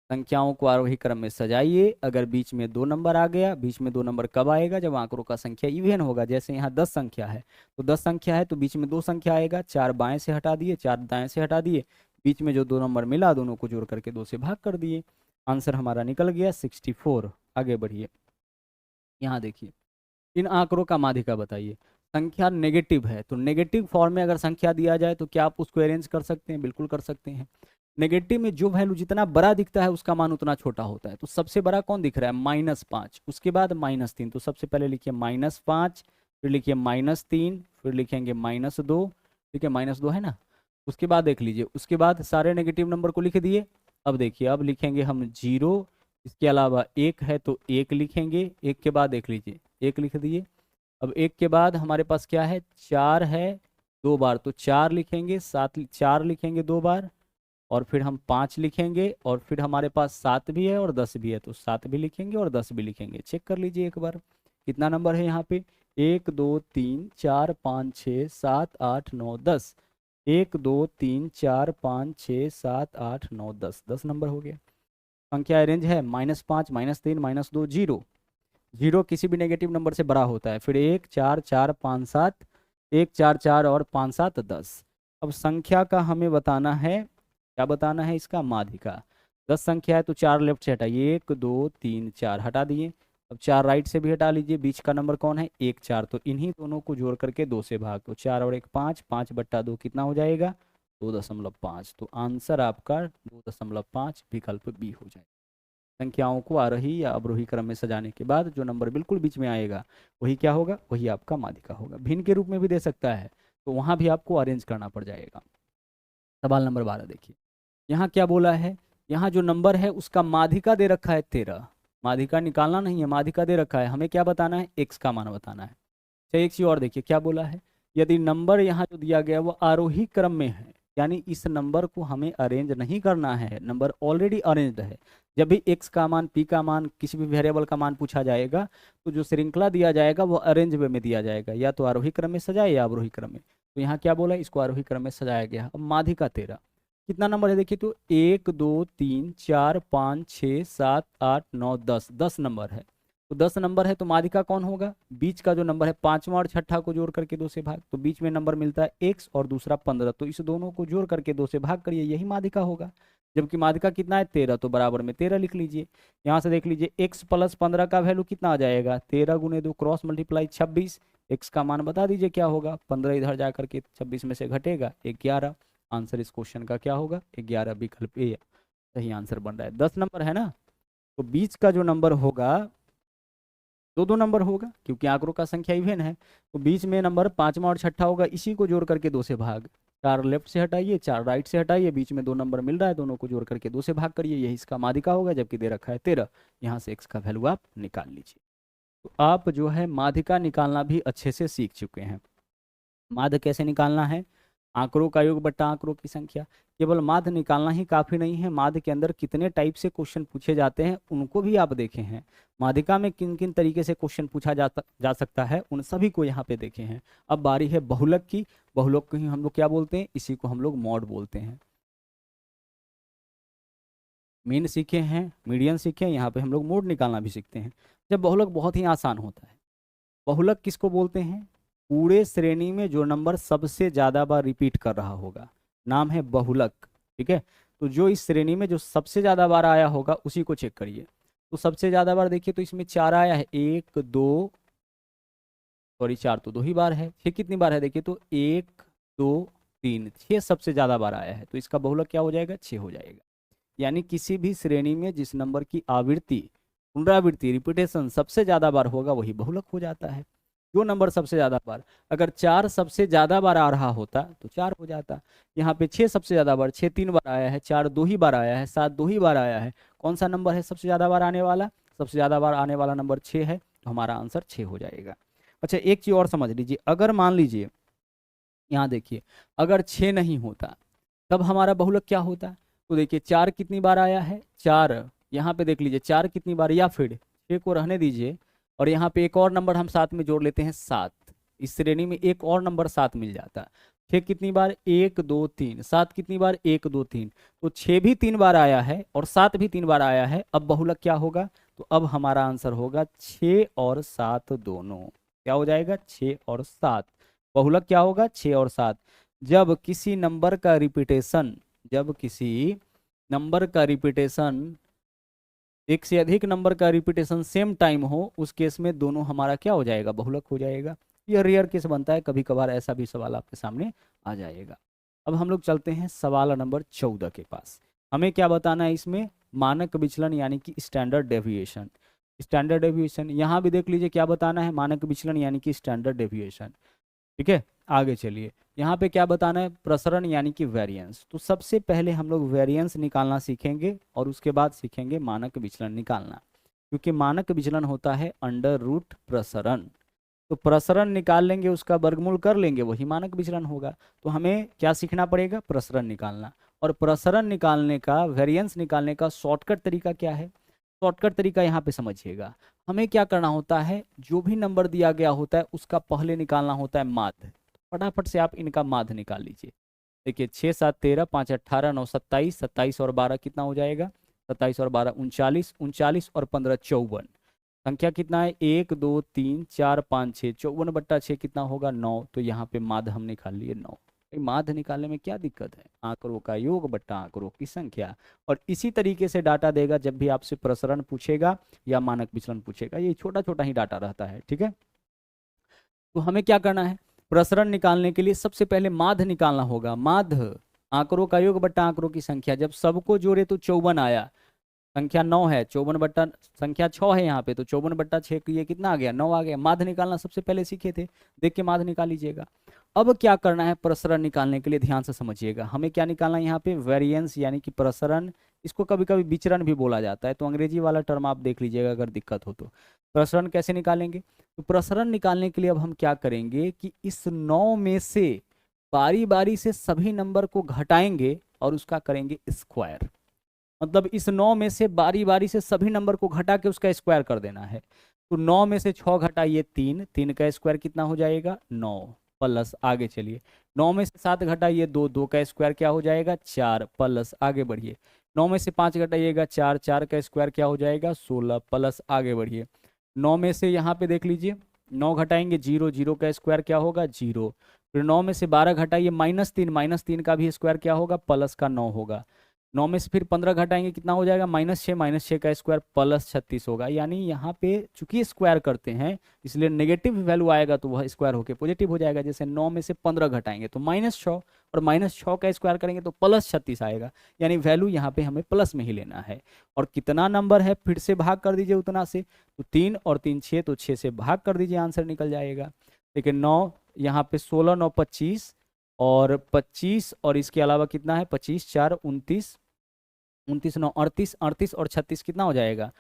संख्याओं को आरोही क्रम में सजाइए, अगर बीच में 2 नंबर आ गया, बीच में 2 नंबर कब आएगा, जब आंकड़ों का संख्या इवन होगा। जैसे यहाँ 10 संख्या है, तो 10 संख्या है तो बीच में 2 संख्या आएगा, 4 बाएं से हटा दिए, 4 दाएं से हटा दिए, बीच में जो 2 नंबर मिला दोनों को जोड़ करके 2 से भाग कर दिए, आंसर हमारा निकल गया 64। आगे बढ़िए, यहाँ देखिए इन आंकड़ों का माध्यिका बताइए। संख्या नेगेटिव है, तो नेगेटिव फॉर्म में अगर संख्या दिया जाए तो क्या आप उसको अरेंज कर सकते हैं, बिल्कुल कर सकते हैं। नेगेटिव में जो वैल्यू जितना बड़ा दिखता है उसका मान उतना छोटा होता है, तो सबसे बड़ा कौन दिख रहा है, -5, उसके बाद -3, तो सबसे पहले लिखिए -5, फिर लिखिए -3, फिर लिखेंगे -2, ठीक है, -2 है ना। उसके बाद देख लीजिए, उसके बाद सारे नेगेटिव नंबर को लिख दिए। अब देखिए, अब लिखेंगे हम 0, इसके अलावा 1 है तो 1 लिखेंगे, 1 के बाद देख लीजिए 1 लिख दिए। अब 1 के बाद हमारे पास क्या है, 4 है 2 बार, तो 4 लिखेंगे, 4 लिखेंगे 2 बार, और फिर हम 5 लिखेंगे, और फिर हमारे पास 7 भी है और 10 भी है, तो 7 भी लिखेंगे और 10 भी लिखेंगे। चेक कर लीजिए एक बार कितना नंबर है यहाँ पे, 1 2 3 4 5 6 7 8 9 10, 1 2 3 4 5 6 7 8 9 10, 10 नंबर हो गया। संख्या अरेंज है -5 -3 -2 0, 0 किसी भी नेगेटिव नंबर से बड़ा होता है, फिर 1 4 4 5 7, 1 4 4 और 5 7 10। अब संख्या का हमें बताना है, क्या बताना है, इसका माध्यिका। 10 संख्या है तो 4 लेफ्ट से हटाइए, 1 2 3 4 हटा दिए। अब 4 राइट से भी हटा लीजिए, बीच का नंबर कौन है, 1 4, तो इन्हीं दोनों को जोड़ करके 2 से भाग, तो 4 और 1 5, 5/2 कितना हो जाएगा, 2.5। तो आंसर आपका 2.5 विकल्प बी हो जाएगा। संख्याओं को आरोही या अवरोही क्रम में सजाने के बाद जो नंबर बिल्कुल बीच में आएगा वही क्या होगा, वही आपका माध्यिका होगा। भिन्न के रूप में भी दे सकता है, तो वहां भी आपको अरेंज करना पड़ जाएगा। सवाल नंबर 12 देखिए, यहाँ क्या बोला है, यहाँ जो नंबर है उसका माध्यिका दे रखा है 13, माध्यिका निकालना नहीं है, माध्यिका दे रखा है, हमें क्या बताना है, x का मान बताना है। चलिए एक चीज और देखिए क्या बोला है, यदि नंबर यहाँ जो दिया गया वो आरोही क्रम में है, यानी इस नंबर को हमें अरेंज नहीं करना है, नंबर ऑलरेडी अरेंज्ड है। जब भी x का मान, p का मान, किसी भी वेरिएबल का मान पूछा जाएगा तो जो श्रृंखला दिया जाएगा वो अरेंज वे में दिया जाएगा, या तो आरोही क्रम में सजाए या अवरोही क्रम में। तो यहाँ क्या बोला, इसको आरोही क्रम में सजाया गया। अब माध्यिका 13 कितना नंबर है देखिए, तो 1 2 3 4 5 6 7 8 9 10, 10 नंबर है। तो 10 नंबर है तो माध्यिका कौन होगा, बीच का जो नंबर है 5वां और छठा को जोड़ करके 2 से भाग, तो बीच में नंबर मिलता है x और दूसरा 15, तो इस दोनों को जोड़ करके 2 से भाग करिए, यही माध्यिका होगा। जबकि माध्यिका कितना है 13, तो बराबर में 13 लिख लीजिए। यहाँ से देख लीजिए x प्लस 15 का वैल्यू कितना आ जाएगा, 13 गुने 2 क्रॉस मल्टीप्लाई 26, x का मान बता दीजिए क्या होगा, 15 इधर जा करके 26 में से घटेगा 11। आंसर इस क्वेश्चन का क्या होगा, 11, विकल्प ए सही आंसर बन रहा है। 10 नंबर है ना, तो बीच का जो नंबर होगा 2 नंबर होगा, क्योंकि आंकड़ों का संख्या इवन है, तो बीच में नंबर 5वां और छठा होगा, इसी को जोड़ करके 2 से भाग, 4 लेफ्ट से हटाइए 4 राइट से हटाइए, बीच में 2 नंबर मिल रहा है, दोनों को जोड़ करके 2 से भाग करिए, यही इसका माध्यिका होगा, जबकि दे रखा है 13। यहाँ से x का वैल्यू आप निकाल लीजिए। तो आप जो है माध्यिका निकालना भी अच्छे से सीख चुके हैं। माध्य कैसे निकालना है, आंकड़ों का योग बट्टा आंकड़ों की संख्या। केवल माध्य निकालना ही काफी नहीं है, माध्य के अंदर कितने टाइप से क्वेश्चन पूछे जाते हैं उनको भी आप देखे हैं। माध्यिका में किन किन तरीके से क्वेश्चन पूछा जा सकता है उन सभी को यहाँ पे देखे हैं। अब बारी है बहुलक की। बहुलक को ही हम लोग क्या बोलते हैं, इसी को हम लोग मॉड बोलते हैं। मीन सीखे हैं, मीडियन सीखे हैं, यहाँ पे हम लोग मोड निकालना भी सीखते हैं। जब बहुलक बहुत ही आसान होता है। बहुलक किसको बोलते हैं, पूरे श्रेणी में जो नंबर सबसे ज्यादा बार रिपीट कर रहा होगा, नाम है बहुलक। ठीक है, तो जो इस श्रेणी में जो सबसे ज्यादा बार आया होगा उसी को चेक करिए। तो सबसे ज्यादा बार देखिए तो इसमें 4 आया है, 1 2 सॉरी 4 तो 2 ही बार है। 6 कितनी बार है देखिए तो 1 2 3 6 सबसे ज्यादा बार आया है, तो इसका बहुलक क्या हो जाएगा, 6 हो जाएगा। यानी किसी भी श्रेणी में जिस नंबर की आवृत्ति पुनरावृत्ति रिपीटेशन सबसे ज्यादा बार होगा वही बहुलक हो जाता है। जो नंबर सबसे ज्यादा बार, अगर 4 सबसे ज्यादा बार आ रहा होता तो 4 हो जाता। यहाँ पे 6 सबसे ज्यादा बार, 6 3 बार आया है, 4 2 ही बार आया है, 7 2 ही बार आया है। कौन सा नंबर है सबसे ज्यादा बार आने वाला, सबसे ज्यादा बार आने वाला नंबर 6 है, तो हमारा आंसर 6 हो जाएगा। अच्छा एक चीज और समझ लीजिए, अगर मान लीजिए यहाँ देखिए अगर 6 नहीं होता तब हमारा बहुलक क्या होता, तो देखिए 4 कितनी बार आया है, 4 यहाँ पे देख लीजिए 4 कितनी बार, या फिर 6 को रहने दीजिए और यहाँ पे एक और नंबर हम साथ में जोड़ लेते हैं 7। इस श्रेणी में एक और नंबर 7 मिल जाता। 6 कितनी बार, 1 2 3, 7 कितनी बार, 1 2 3, तो 6 भी 3 बार आया है और 7 भी 3 बार आया है। अब बहुलक क्या होगा, तो अब हमारा आंसर होगा 6 और 7 दोनों। क्या हो जाएगा, 6 और 7। बहुलक क्या होगा, 6 और 7। जब किसी नंबर का रिपीटेशन, जब किसी नंबर का रिपीटेशन एक से अधिक नंबर का रिपीटेशन सेम टाइम हो, उस केस में दोनों हमारा क्या हो जाएगा, बहुलक हो जाएगा। यह रेयर केस बनता है, कभी कभार ऐसा भी सवाल आपके सामने आ जाएगा। अब हम लोग चलते हैं सवाल नंबर 14 के पास। हमें क्या बताना है इसमें, मानक विचलन यानी कि स्टैंडर्ड डेविएशन। स्टैंडर्ड डेविएशन यहाँ भी देख लीजिए क्या बताना है, मानक विचलन यानी कि स्टैंडर्ड डेविएशन। ठीक है, आगे चलिए, यहाँ पे क्या बताना है, प्रसरण यानी कि वेरिएंस। तो सबसे पहले हम लोग वेरिएंस निकालना सीखेंगे और उसके बाद सीखेंगे मानक विचलन निकालना, क्योंकि मानक विचलन होता है अंडर रूट प्रसरण। तो प्रसरण निकाल लेंगे, उसका वर्गमूल कर लेंगे, वही मानक विचलन होगा। तो हमें क्या सीखना पड़ेगा, प्रसरण निकालना। और प्रसरण निकालने का, वेरिएंस निकालने का शॉर्टकट तरीका क्या है, शॉर्टकट तरीका यहाँ पे समझिएगा। हमें क्या करना होता है, जो भी नंबर दिया गया होता है उसका पहले निकालना होता है माध्य। फटाफट से आप इनका माध्य निकाल लीजिए। देखिए 6 7 13, 5 18, 9 27, 27 और 12 कितना हो जाएगा, 27 और 12 39, 39 और 15 54। संख्या कितना है, 1 2 3 4 5 6, 54 बट्टा 6 कितना होगा, 9। तो यहाँ पे माध्य हम निकाल लिए 9। माध्य निकालने में क्या दिक्कत है, आंकड़ों का योग बट्टा आंकड़ों की संख्या। और इसी तरीके से डाटा देगा जब भी आपसे प्रसरण पूछेगा या मानक विचलन पूछेगा, ये छोटा छोटा ही डाटा रहता है। ठीक है, तो हमें क्या करना है, प्रसरण निकालने के लिए सबसे पहले माध्य निकालना होगा। माध्य आंकड़ों का योग बट्टा आंकड़ों की संख्या, जब सबको जोड़े तो 54 आया, संख्या 9 है, 54 बट्टा संख्या 6 है यहाँ पे, तो 54 बट्टा 6 ये कितना आ गया, 9 आ गया। माध्य निकालना सबसे पहले सीखे थे, देख के माध्य निकाल लीजिएगा। अब क्या करना है, प्रसरण निकालने के लिए ध्यान से समझिएगा। हमें क्या निकालना है यहाँ पे, वेरिएंस यानी कि प्रसरण। इसको कभी कभी विचरण भी बोला जाता है, तो अंग्रेजी वाला टर्म आप देख लीजिएगा अगर दिक्कत हो तो। प्रसरण कैसे निकालेंगे, तो प्रसरण निकालने के लिए अब हम क्या करेंगे कि इस 9 में से बारी बारी से सभी नंबर को घटाएंगे और उसका करेंगे स्क्वायर। मतलब इस 9 में से बारी बारी से सभी नंबर को घटा के उसका स्क्वायर कर देना है। तो 9 में से 6 घटाइए 3, 3 का स्क्वायर कितना हो जाएगा, 9 प्लस, आगे चलिए 9 में से 7 घटाइए 2, 2 का स्क्वायर क्या हो जाएगा, 4 प्लस, आगे बढ़िए 9 में से 5 घटाइएगा 4, 4 का स्क्वायर क्या हो जाएगा, 16 प्लस, आगे बढ़िए 9 में से यहाँ पे देख लीजिए 9 घटाएंगे 0, 0 का स्क्वायर क्या होगा 0। फिर 9 में से 12 घटाइए -3, -3 का भी स्क्वायर क्या होगा प्लस का 9 होगा। 9 में से फिर 15 घटाएंगे कितना हो जाएगा -6, -6 का स्क्वायर प्लस 36 होगा। यानी यहाँ पे चूंकि स्क्वायर करते हैं इसलिए नेगेटिव वैल्यू आएगा तो वह स्क्वायर होकर पॉजिटिव हो जाएगा। जैसे 9 में से 15 घटाएंगे तो -6 और -6 का स्क्वायर करेंगे तो +36 आएगा। यानी वैल्यू यहाँ पे हमें प्लस में ही लेना है। और कितना नंबर है फिर से भाग कर दीजिए उतना से, तो 3 और 3 6, तो 6 से भाग कर दीजिए आंसर निकल जाएगा। देखिए 9 यहाँ पे 16 9 25 और 25 और इसके अलावा कितना है 25 4 29, 29 9 38, 38 और 36 कितना हो जाएगा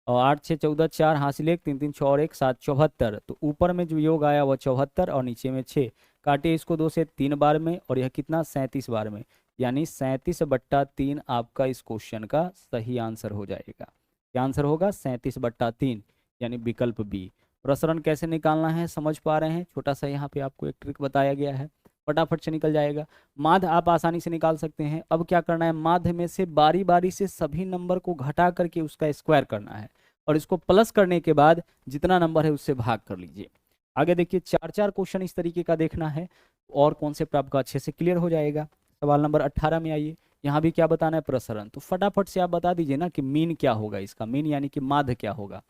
और 8 6 14 4 हासिल 1 3 3 6 और 1 7 74। तो ऊपर में जो योग आया वह 74 और नीचे में 6। काटिए इसको 2 से 3 बार में और यह कितना 37 बार में। यानी 37/3 आपका इस क्वेश्चन का सही आंसर हो जाएगा। क्या आंसर होगा 37/3 यानी विकल्प बी। प्रसरण कैसे निकालना है समझ पा रहे हैं। छोटा सा यहाँ पे आपको एक ट्रिक बताया गया है, फटाफट से निकल जाएगा। माध्य आप आसानी से निकाल सकते हैं। अब क्या करना है माध्य में से बारी बारी से सभी नंबर को घटा करके उसका स्क्वायर करना है और इसको प्लस करने के बाद जितना नंबर है उससे भाग कर लीजिए। आगे देखिए 4 क्वेश्चन इस तरीके का देखना है और कॉन्सेप्ट आपका अच्छे से क्लियर हो जाएगा। सवाल नंबर 18 में आइए। यहाँ भी क्या बताना है प्रसरण, तो फटाफट से आप बता दीजिए ना कि मीन क्या होगा इसका, मीन यानी कि माध्य क्या होगा।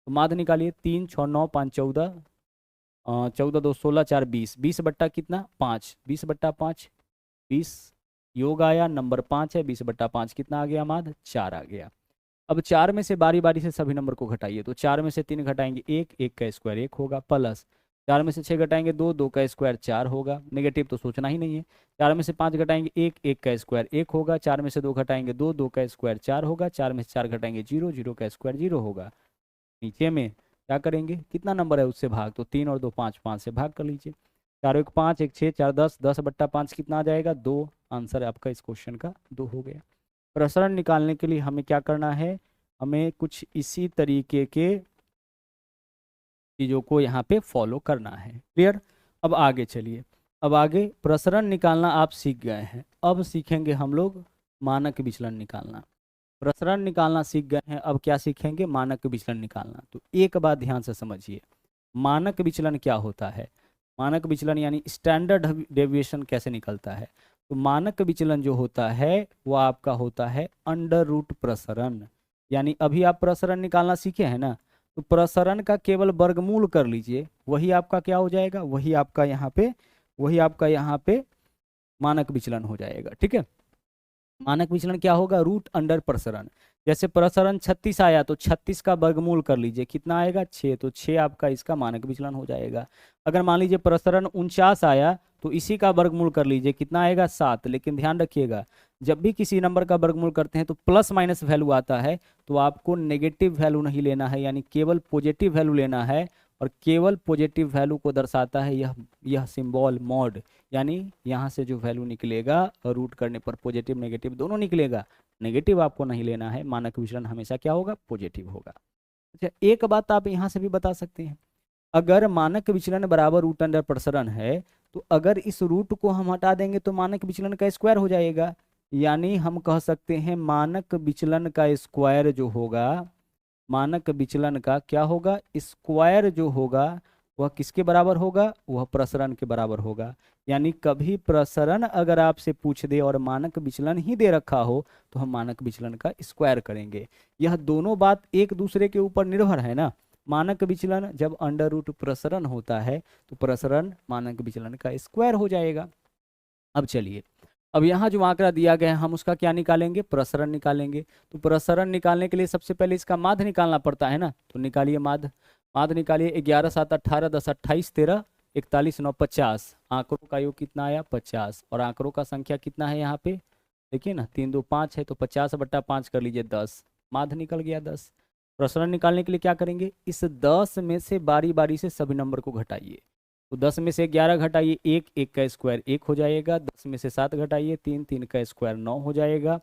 तो माध्य निकालिए 3 6 9 5 14, 14 2 16 4 20, 20 बट्टा कितना 5, 20/5 20 योग आया नंबर 5 है, 20/5 कितना आ गया माध्य 4 आ गया। अब 4 में से बारी बारी से सभी नंबर को घटाइए। तो 4 में से 3 घटाएंगे 1, 1 का स्क्वायर 1 होगा प्लस 4 में से 6 घटाएंगे 2, 2 का स्क्वायर 4 होगा। नेगेटिव तो सोचना ही नहीं है। 4 में से 5 घटाएंगे 1, 1 का स्क्वायर 1 होगा। 4 में से 2 घटाएंगे 2, 2 का स्क्वायर 4 होगा। 4 में से 4 घटाएंगे 0, 0 का स्क्वायर 0 होगा। नीचे में क्या करेंगे कितना नंबर है उससे भाग, तो 3 और 2 5, 5 से भाग कर लीजिए। 4 1 5 1 6 4 10, 10/5 कितना आ जाएगा 2। आंसर आपका इस क्वेश्चन का 2 हो गया। प्रसरण निकालने के लिए हमें क्या करना है, हमें कुछ इसी तरीके के चीज़ों को यहाँ पे फॉलो करना है। क्लियर। अब आगे चलिए। अब आगे प्रसरण निकालना आप सीख गए हैं, अब सीखेंगे हम लोग मानक विचलन निकालना। प्रसरण निकालना सीख गए हैं, अब क्या सीखेंगे मानक विचलन निकालना। तो एक बात ध्यान से समझिए, मानक विचलन क्या होता है। मानक विचलन यानी स्टैंडर्ड डेविएशन कैसे निकलता है। तो मानक विचलन जो होता है वो आपका होता है अंडर रूट प्रसरण। यानी अभी आप प्रसरण निकालना सीखे हैं ना, तो प्रसरण का केवल वर्गमूल कर लीजिए, वही आपका क्या हो जाएगा, वही आपका यहाँ पे मानक विचलन हो जाएगा। ठीक है। मानक विचलन क्या होगा रूट अंडर प्रसरण। जैसे प्रसरण 36 आया तो 36 का वर्गमूल कर लीजिए कितना आएगा 6, तो 6 आपका इसका मानक विचलन हो जाएगा। अगर मान लीजिए प्रसरण 49 आया तो इसी का वर्गमूल कर लीजिए कितना आएगा 7। लेकिन ध्यान रखिएगा जब भी किसी नंबर का वर्गमूल करते हैं तो प्लस माइनस वैल्यू आता है, तो आपको नेगेटिव वैल्यू नहीं लेना है, यानी केवल पॉजिटिव वैल्यू लेना है। और केवल पॉजिटिव वैल्यू को दर्शाता है यह सिंबल मॉड, यानी यहाँ से जो वैल्यू निकलेगा और रूट करने पर पॉजिटिव नेगेटिव दोनों निकलेगा। नेगेटिव आपको नहीं लेना है, मानक विचलन हमेशा क्या होगा पॉजिटिव होगा। अच्छा एक बात आप यहाँ से भी बता सकते हैं, अगर मानक विचलन बराबर रूट अंडर प्रसरण है तो अगर इस रूट को हम हटा देंगे तो मानक विचलन का स्क्वायर हो जाएगा। यानी हम कह सकते हैं मानक विचलन का स्क्वायर जो होगा, मानक विचलन का क्या होगा स्क्वायर जो होगा वह किसके बराबर होगा, वह प्रसरण के बराबर होगा। यानी कभी प्रसरण अगर आपसे पूछ दे और मानक विचलन ही दे रखा हो तो हम मानक विचलन का स्क्वायर करेंगे। यह दोनों बात एक दूसरे के ऊपर निर्भर है ना। मानक विचलन जब अंडर रूट प्रसरण होता है तो प्रसरण मानक विचलन का स्क्वायर हो जाएगा। अब चलिए, अब यहाँ जो आंकड़ा दिया गया है हम उसका क्या निकालेंगे प्रसरण निकालेंगे। तो प्रसरण निकालने के लिए सबसे पहले इसका माध्य निकालना पड़ता है ना, तो निकालिए माध्य। माध्य निकालिए 11 7 18 10 28 13 41 9 50। आंकड़ों का योग कितना आया 50 और आंकड़ों का संख्या कितना है यहाँ पे देखिए ना 3 2 5 है, तो 50/5 कर लीजिए 10। माध्य निकल गया 10। प्रसरण निकालने के लिए क्या करेंगे, इस 10 में से बारी बारी से सभी नंबर को घटाइए। तो 10 में से 11 घटाइए 1, 1 का स्क्वायर 1 हो जाएगा। 10 में से 7 घटाइए 3, 3 का स्क्वायर 9 हो जाएगा।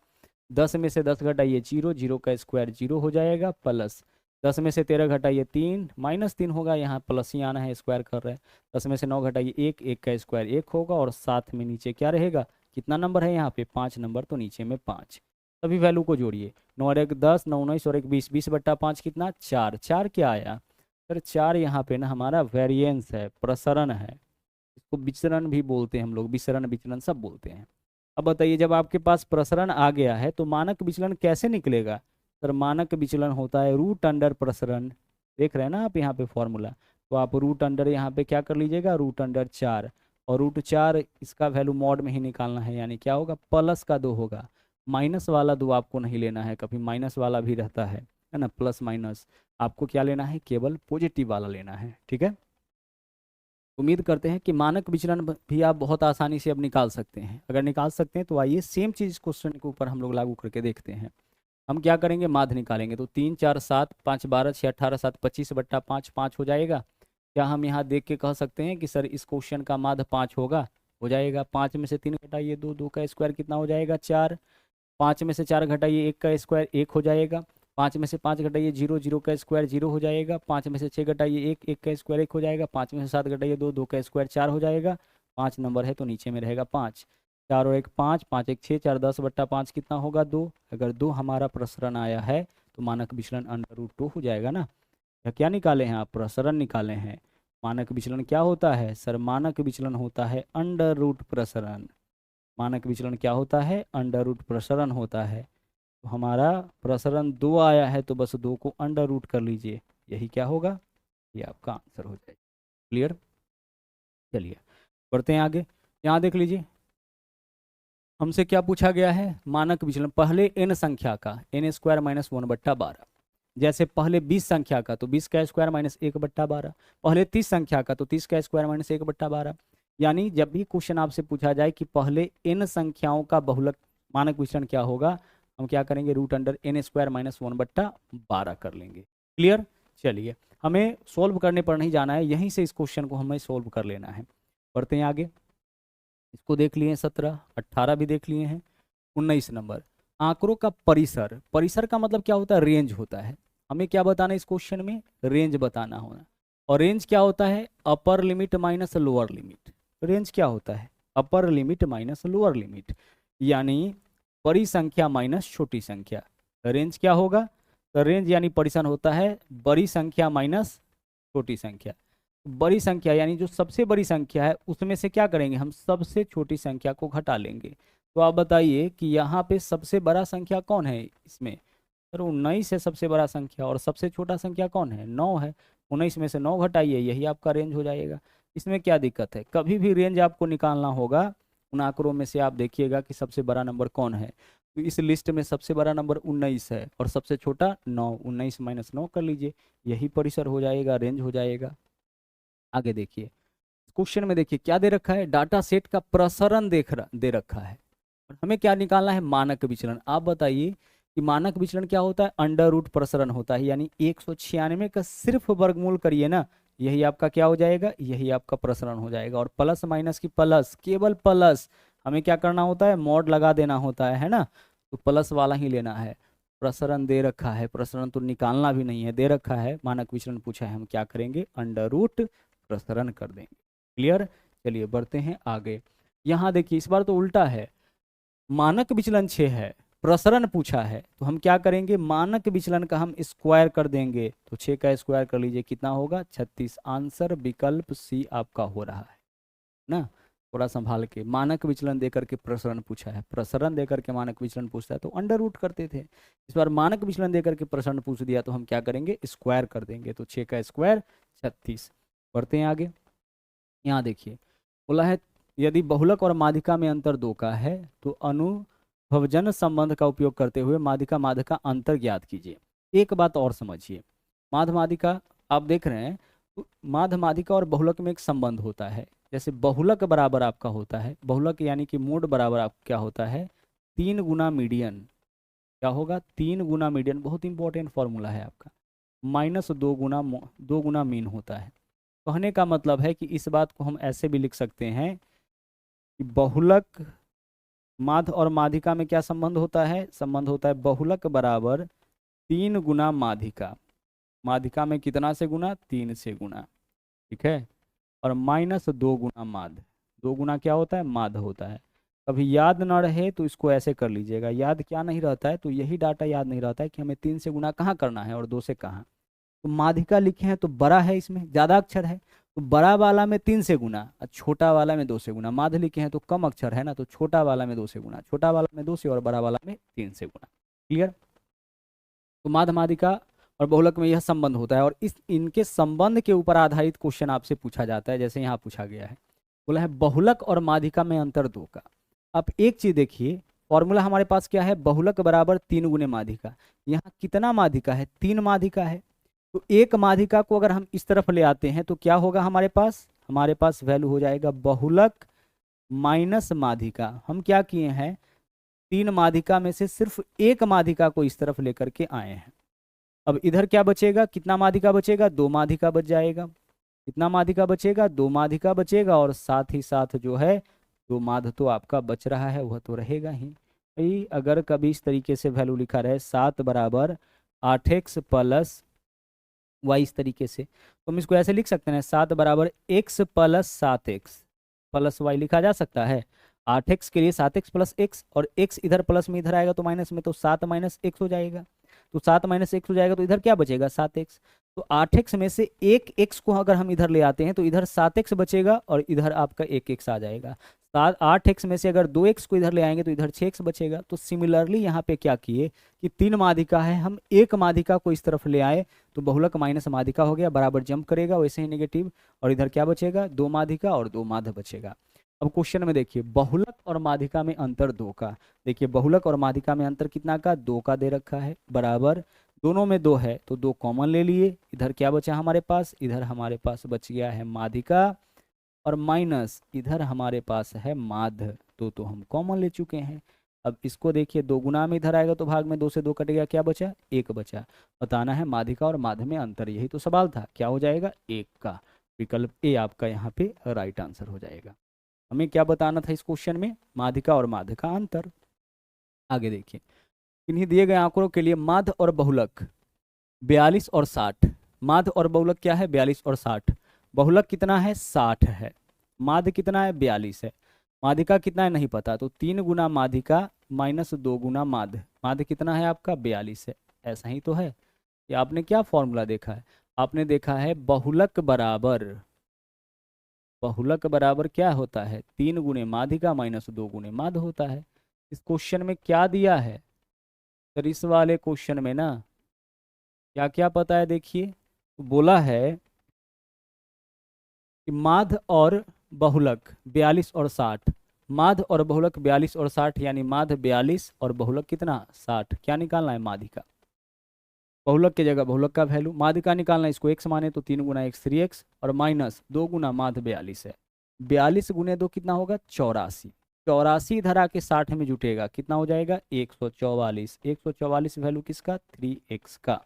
10 में से 10 घटाइए 0, 0 का स्क्वायर 0 हो जाएगा प्लस 10 में से 13 घटाइए 3, -3 होगा, यहाँ प्लस ही आना है स्क्वायर कर रहे हैं। 10 में से 9 घटाइए 1, 1 का स्क्वायर 1 होगा और साथ में नीचे क्या रहेगा, कितना नंबर है यहाँ पे 5 नंबर, तो नीचे में 5। सभी वैल्यू को जोड़िए 9 और 1 10, 9 19 और 1 20, 20/5 कितना 4, 4 क्या आया सर 4 यहाँ पे ना हमारा वेरिएंस है, प्रसरण है, इसको विचरण भी बोलते हैं हम लोग, विसरण विचलन सब बोलते हैं। अब बताइए जब आपके पास प्रसरण आ गया है तो मानक विचलन कैसे निकलेगा? सर मानक विचलन होता है रूट अंडर प्रसरण, देख रहे हैं ना आप यहाँ पे फॉर्मूला, तो आप रूट अंडर यहाँ पे क्या कर लीजिएगा, रूट अंडर 4, और रूट 4 इसका वैल्यू मॉड में ही निकालना है, यानी क्या होगा, प्लस का 2 होगा, माइनस वाला 2 आपको नहीं लेना है, कभी माइनस वाला भी रहता है ना, प्लस माइनस, आपको क्या लेना है, केवल पॉजिटिव वाला लेना है, ठीक है। उम्मीद करते हैं कि मानक विचलन भी आप बहुत आसानी से अब निकाल सकते हैं। अगर निकाल सकते हैं तो आइए सेम चीज़ क्वेश्चन के ऊपर हम लोग लागू करके देखते हैं। हम क्या करेंगे, माध्य निकालेंगे, तो 3 4 7 5 12 6 18 7 25 बट्टा 5 5 हो जाएगा। क्या हम यहाँ देख के कह सकते हैं कि सर इस क्वेश्चन का माध्य 5 होगा? हो जाएगा। 5 में से 3 घटाइए 2, 2 का स्क्वायर कितना हो जाएगा, 4। 5 में से 4 घटाइए 1 का स्क्वायर 1 हो जाएगा। 5 में से 5 घटाइए 0, 0 का स्क्वायर 0 हो जाएगा। 5 में से 6 घटाइए 1, 1 का स्क्वायर 1 हो जाएगा। 5 में से 7 घटाइए 2, 2 का स्क्वायर 4 हो जाएगा। 5 नंबर है तो नीचे में रहेगा 5। 4 और 1 5, 5 1 6, 4 10 बट्टा 5 कितना होगा, 2। अगर 2 हमारा प्रसरण आया है तो मानक विचलन अंडर रूट 2 हो जाएगा ना। या क्या निकाले हैं आप, प्रसरण निकाले हैं। मानक विचलन क्या होता है सर, मानक विचलन होता है अंडर रूट प्रसरण। मानक विचलन क्या होता है, अंडर रूट प्रसरण होता है। तो हमारा प्रसरण 2 आया है तो बस 2 को अंडर रूट कर लीजिए, यही क्या होगा, ये आपका आंसर हो जाएगा। क्लियर? चलिए बढ़ते हैं आगे। यहाँ देख लीजिए हमसे क्या पूछा गया है, मानक विचलन पहले n संख्या का, n स्क्वायर माइनस 1/12। जैसे पहले 20 संख्या का तो 20 का स्क्वायर माइनस 1/12। पहले 30 संख्या का तो 30 का स्क्वायर माइनस 1/12। यानी जब भी क्वेश्चन आपसे पूछा जाए कि पहले n संख्याओं का बहुलक मानक विचलन क्या होगा, हम क्या करेंगे, root under n square minus 1/12 कर लेंगे। क्लियर? चलिए हमें सोल्व करने पर नहीं जाना है, यहीं से इस क्वेश्चन को हमें सोल्व कर लेना है। बढ़ते हैं आगे। इसको देख लिए 17, 18 भी देख लिए हैं। 19 नंबर, आंकड़ों का परिसर। परिसर का मतलब क्या होता है, रेंज होता है। हमें क्या बताना है इस क्वेश्चन में, रेंज बताना होना। और रेंज क्या होता है, upper limit minus lower limit. Range क्या होता है, upper limit minus lower limit, यानी बड़ी संख्या माइनस छोटी संख्या। रेंज क्या होगा, तो रेंज यानी परिसर होता है बड़ी संख्या माइनस छोटी संख्या। बड़ी संख्या यानी जो सबसे बड़ी संख्या है उसमें से क्या करेंगे, हम सबसे छोटी संख्या को घटा लेंगे। तो आप बताइए कि यहाँ पे सबसे बड़ा संख्या कौन है इसमें, सर 19 है सबसे बड़ा संख्या, और सबसे छोटा संख्या कौन है, 9 है। 19 में से 9 घटाइए, यही आपका रेंज हो जाएगा। इसमें क्या दिक्कत है, कभी भी रेंज आपको निकालना होगा उन आंकड़ों में से आप देखिएगा कि सबसे बड़ा नंबर कौन है। तो इस लिस्ट में सबसे बड़ा नंबर 19 है और सबसे छोटा 9। 19 माइनस 9 कर लीजिए, यही परिसर हो जाएगा, रेंज हो जाएगा। आगे देखिए क्वेश्चन में, देखिए क्या दे रखा है, डाटा सेट का प्रसरण दे रखा है और हमें क्या निकालना है, मानक विचलन। आप बताइए कि मानक विचलन क्या होता है, अंडर रूट प्रसरण होता है, यानी 196 का सिर्फ वर्गमूल करिए ना, यही आपका क्या हो जाएगा, यही आपका प्रसरण हो जाएगा। और प्लस माइनस की प्लस, केवल प्लस, हमें क्या करना होता है, मॉड लगा देना होता है ना, तो प्लस वाला ही लेना है। प्रसरण दे रखा है, प्रसरण तो निकालना भी नहीं है, दे रखा है, मानक विचलन पूछा है, हम क्या करेंगे, अंडर रूट प्रसरण कर देंगे। क्लियर? चलिए बढ़ते हैं आगे। यहाँ देखिए इस बार तो उल्टा है, मानक विचलन 6 है, प्रसरण पूछा है, तो हम क्या करेंगे, मानक विचलन का हम स्क्वायर कर देंगे। तो 6 का स्क्वायर कर लीजिए, कितना होगा, 36। आंसर विकल्प सी आपका हो रहा है ना। थोड़ा संभाल के, मानक विचलन देकर के प्रसरण पूछा है, प्रसरण देकर के मानक विचलन पूछता है तो अंडर रूट करते थे। इस बार मानक विचलन देकर के प्रसरण पूछ दिया तो हम क्या करेंगे, स्क्वायर कर देंगे। तो 6 का स्क्वायर 36। बढ़ते हैं आगे। यहाँ देखिए बोला है यदि बहुलक और माध्यिका में अंतर 2 का है तो अनुभवजन्य संबंध का उपयोग करते हुए माध्यिका माध्य का अंतर ज्ञात कीजिए। एक बात और समझिए, माध्य माध्यिका आप देख रहे हैं, तो माध्य माध्यिका और बहुलक में एक संबंध होता है। जैसे बहुलक बराबर आपका होता है, बहुलक यानी कि मोड बराबर आप क्या होता है, 3 गुना मीडियन। क्या होगा, 3 गुना मीडियन, बहुत इंपॉर्टेंट फॉर्मूला है आपका, माइनस 2 गुना मीन होता है। कहने का मतलब है कि इस बात को हम ऐसे भी लिख सकते हैं कि बहुलक माध्य और माध्यिका में क्या संबंध होता है, संबंध होता है बहुलक बराबर 3 गुना माध्यिका। माध्यिका में कितना से गुना, 3 से गुना, ठीक है, और माइनस 2 गुना माध्य। 2 गुना क्या होता है, माध्य होता है। कभी याद ना रहे तो इसको ऐसे कर लीजिएगा, याद क्या नहीं रहता है, तो यही डाटा याद नहीं रहता है कि हमें 3 से गुना कहाँ करना है और 2 से कहाँ। तो माध्यिका लिखे हैं तो बड़ा है, इसमें ज़्यादा अक्षर है तो बड़ा वाला में 3 से गुना और छोटा वाला में 2 से गुना। माध्य लिखे हैं तो कम अक्षर है ना, तो छोटा वाला में 2 से गुना, छोटा वाला में 2 से और बड़ा वाला में 3 से गुना। क्लियर? तो माध्य माध्यिका और बहुलक में यह संबंध होता है और इस इनके संबंध के ऊपर आधारित क्वेश्चन आपसे पूछा जाता है, जैसे यहाँ पूछा गया है। बोला है बहुलक और माध्यिका में अंतर 2 का। अब एक चीज देखिए, फॉर्मूला हमारे पास क्या है, बहुलक बराबर 3 गुने माध्यिका। यहाँ कितना माध्यिका है, 3 माध्यिका है। तो एक माध्यिका को अगर हम इस तरफ ले आते हैं तो क्या होगा हमारे पास वैल्यू हो जाएगा बहुलक माइनस माध्यिका। हम क्या किए हैं, 3 माध्यिका में से सिर्फ एक माध्यिका को इस तरफ लेकर के आए हैं। अब इधर क्या बचेगा, कितना माध्यिका बचेगा, 2 माध्यिका बच जाएगा। कितना माध्यिका बचेगा, 2 माध्यिका बचेगा और साथ ही साथ जो है 2 माध्य तो आपका बच रहा है, वह तो रहेगा ही भाई। अगर कभी इस तरीके से वैल्यू लिखा रहे 7 बराबर 8x प्लस y इस तरीके से, तो हम इसको ऐसे लिख सकते हैं 7 बराबर x plus 7x plus y लिखा जा सकता है। 8x के लिए 7x प्लस x और x इधर प्लस में इधर आएगा तो माइनस में, तो 7 माइनस x हो जाएगा। तो 7 माइनस x हो जाएगा तो इधर क्या बचेगा 7x। तो 8x में से एक x को अगर हम इधर ले आते हैं तो इधर 7x बचेगा और इधर आपका 1x आ जाएगा। 8x में से अगर 2x को इधर ले आएंगे तो इधर 6x बचेगा। तो सिमिलरली यहाँ पे क्या किए कि 3 माध्यिका है, हम एक माध्यिका को इस तरफ ले आए तो बहुलक माइनस माध्यिका हो गया, बराबर जंप करेगा वैसे ही नेगेटिव, और इधर क्या बचेगा 2 माध्यिका और 2 माध्य बचेगा। अब क्वेश्चन में देखिए बहुलक और माध्यिका में अंतर 2 का। देखिए बहुलक और माध्यिका में अंतर कितना का, 2 का दे रखा है, बराबर दोनों में 2 है तो 2 कॉमन ले लिए। इधर क्या बचा हमारे पास, इधर हमारे पास बच गया है माध्यिका और माइनस इधर हमारे पास है माध्य, तो हम कॉमन ले चुके हैं। अब इसको देखिए 2 गुना में इधर आएगा तो भाग में 2 से 2 कट गया, क्या बचा 1 बचा। बताना है माध्यिका और माध्य में अंतर, यही तो सवाल था। क्या हो जाएगा 1 का, विकल्प ए आपका यहाँ पे राइट आंसर हो जाएगा। हमें क्या बताना था इस क्वेश्चन में, माध्यिका और माध्य का अंतर। आगे देखिए, इन्हीं दिए गए आंकड़ों के लिए माध्य और बहुलक 42 और 60। माध्य और बहुलक क्या है 42 और 60। बहुलक कितना है 60 है, माध्य कितना है 42 है। माध्यिका कितना है नहीं पता, तो 3 गुना माध्यिका माइनस 2 गुना माध्य। माध्य कितना है आपका 42 है। ऐसा ही तो है। ये आपने क्या फॉर्मूला देखा है, आपने देखा है बहुलक बराबर क्या होता है 3 गुने माध्यिका माइनस 2 गुने माध्य होता है। इस क्वेश्चन में क्या दिया है सर, इस वाले क्वेश्चन में ना क्या क्या पता है, देखिए बोला है कि माध्य और बहुलक 42 और 60, माध्य और बहुलक 42 और 60, यानी माध्य 42 और बहुलक कितना 60। क्या निकालना है माध्यिका, बहुलक की जगह बहुलक का वैल्यू, माध्यिका निकालना है, इसको x माने तो 3 गुना x 3x और माइनस 2 गुना माध्य 42 है। 42 गुने 2 कितना होगा 84, 84 इधर आके 60 में जुटेगा, कितना हो जाएगा 144। 144 वैल्यू किसका 3x का,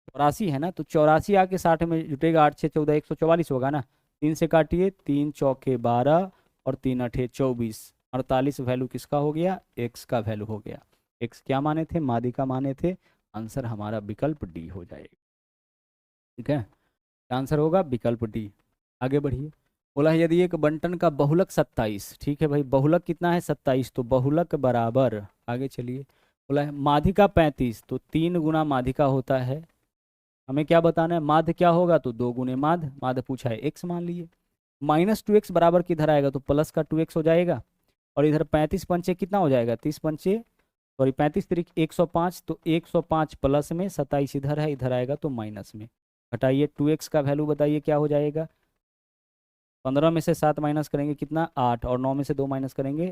84 है ना, तो 84 आके 60 में जुटेगा, 8 6 14 144 होगा ना। 3 से काटिए, 3 चौके 12 और 3 अठे 24, 48 वैल्यू किसका हो गया x का वैल्यू हो गया। x क्या माने थे, माध्यिका माने थे। आंसर हमारा विकल्प डी हो जाएगा। ठीक है, आंसर होगा विकल्प डी। आगे बढ़िए, बोला है यदि एक बंटन का बहुलक 27, ठीक है भाई बहुलक कितना है 27, तो बहुलक बराबर, आगे चलिए, बोला है माध्यिका 35, तो 3 गुना माध्यिका होता है। हमें क्या बताना है, माध्य क्या होगा, तो 2 गुने माध्य, माध्य पूछा है x मान लिए। माइनस 2x बराबर किधर आएगा, तो प्लस का 2x हो जाएगा, और इधर 35 पंचे कितना हो जाएगा 30 पंचे, सॉरी 35 तरीक 105, तो 105 प्लस में 27 इधर है, इधर आएगा तो माइनस में। हटाइए 2x का वैल्यू बताइए क्या हो जाएगा, 15 में से 7 माइनस करेंगे कितना 8, और 9 में से 2 माइनस करेंगे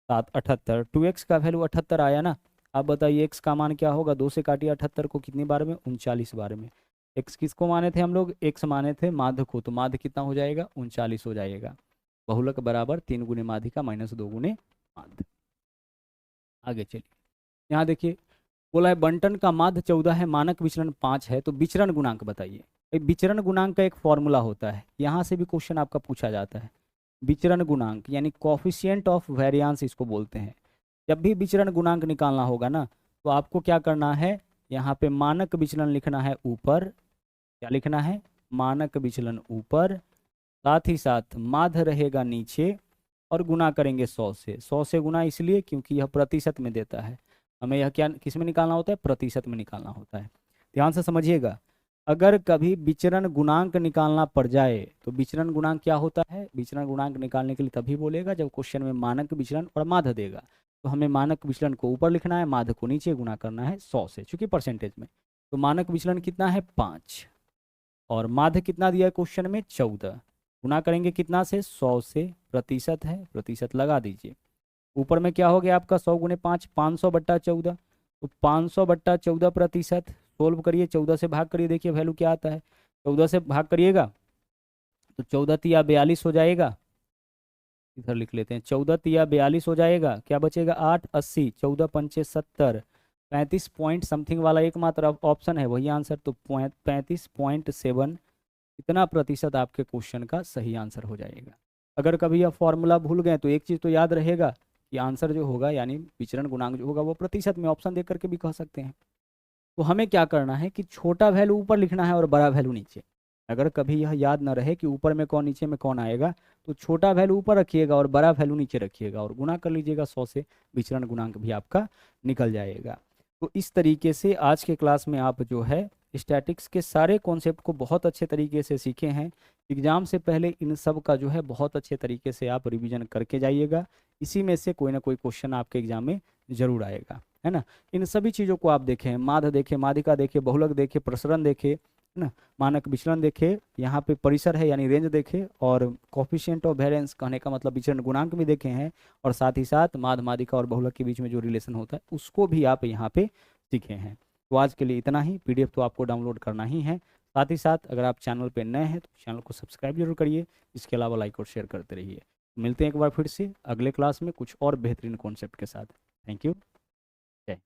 7, 78। 2x का वैल्यू 78 आया ना। अब बताइए x का मान क्या होगा, 2 से काटिए 78 को, कितनी बार में 39 बार में। x किसको माने थे हम लोग, x माने थे माध्य को, तो माध्य कितना हो जाएगा 39 हो जाएगा। बहुलक बराबर 3 गुने माध्यिका माइनस 2 गुने माध्य। आगे चलिए, यहाँ देखिए बोला है बंटन का माध्य 14 है, मानक विचलन 5 है, तो विचरण गुणांक बताइए। विचरण गुणांक का एक फॉर्मूला होता है, यहाँ से भी क्वेश्चन आपका पूछा जाता है। विचरण गुणांक यानी कॉफिशिएंट ऑफ वेरिएंस इसको बोलते हैं। जब भी विचरण गुणांक निकालना होगा ना, तो आपको क्या करना है, यहाँ पे मानक विचलन लिखना है ऊपर, क्या लिखना है मानक विचलन ऊपर, साथ ही साथ माध्य रहेगा नीचे, और गुना करेंगे 100 से। 100 से गुना इसलिए क्योंकि यह प्रतिशत में देता है, हमें यह क्या किस में निकालना होता है, प्रतिशत में निकालना होता है। ध्यान से समझिएगा। अगर कभी विचरण गुणांक निकालना पड़ जाए तो विचरण गुणांक क्या होता है, विचरण गुणांक निकालने के लिए तभी बोलेगा जब क्वेश्चन में मानक विचलन और माध्य देगा। तो हमें मानक विचलन को ऊपर लिखना है, माध्य को नीचे, गुणा करना है 100 से, चूंकि परसेंटेज में। तो मानक विचलन कितना है 5 और माध्य कितना दिया है क्वेश्चन में 14, गुणा करेंगे कितना से 100 से, प्रतिशत है, प्रतिशत लगा दीजिए। ऊपर में क्या हो गया आपका 100 गुणे 5, 500/14, तो 500/14 प्रतिशत। सोल्व करिए, 14 से भाग करिए, देखिए वैल्यू क्या आता है। 14 से भाग करिएगा तो 14 तिया 42 हो जाएगा, इधर लिख लेते हैं, 14 तिया 42 हो जाएगा। क्या बचेगा 8, 80, 14 पंचे 70, 35 पॉइंट समथिंग वाला एकमात्र ऑप्शन है वही आंसर। तो 35.7 इतना प्रतिशत आपके क्वेश्चन का सही आंसर हो जाएगा। अगर कभी आप फॉर्मूला भूल गए तो एक चीज़ तो याद रहेगा कि आंसर जो होगा यानी विचरण गुणांक जो होगा वो प्रतिशत में, ऑप्शन देख करके भी कह सकते हैं। तो हमें क्या करना है कि छोटा वैल्यू ऊपर लिखना है और बड़ा वैल्यू नीचे। अगर कभी यह याद ना रहे कि ऊपर में कौन नीचे में कौन आएगा, तो छोटा वैल्यू ऊपर रखिएगा और बड़ा वैल्यू नीचे रखिएगा और गुणा कर लीजिएगा 100 से, विचरण गुणांक भी आपका निकल जाएगा। तो इस तरीके से आज के क्लास में आप जो है स्टैटिक्स के सारे कॉन्सेप्ट को बहुत अच्छे तरीके से सीखे हैं। एग्जाम से पहले इन सब का जो है बहुत अच्छे तरीके से आप रिवीजन करके जाइएगा, इसी में से कोई ना कोई क्वेश्चन आपके एग्जाम में जरूर आएगा, है ना। इन सभी चीज़ों को आप देखें, माध्य देखें, माध्यिका देखें, बहुलक देखें, प्रसरण देखें, है ना, मानक विचलन देखें, यहाँ पे परिसर है यानी रेंज देखें, और कोफिशिएंट ऑफ वेरिएंस कहने का मतलब विचरण गुणांक भी देखे हैं, और साथ ही साथ माध्य, माध्यिका और बहुलक के बीच में जो रिलेशन होता है उसको भी आप यहाँ पे सीखे हैं। तो आज के लिए इतना ही। पीडीएफ तो आपको डाउनलोड करना ही है। साथ ही साथ अगर आप चैनल पे नए हैं तो चैनल को सब्सक्राइब जरूर करिए, इसके अलावा लाइक और शेयर करते रहिए। मिलते हैं एक बार फिर से अगले क्लास में कुछ और बेहतरीन कॉन्सेप्ट के साथ। Thank you. जय हिंद।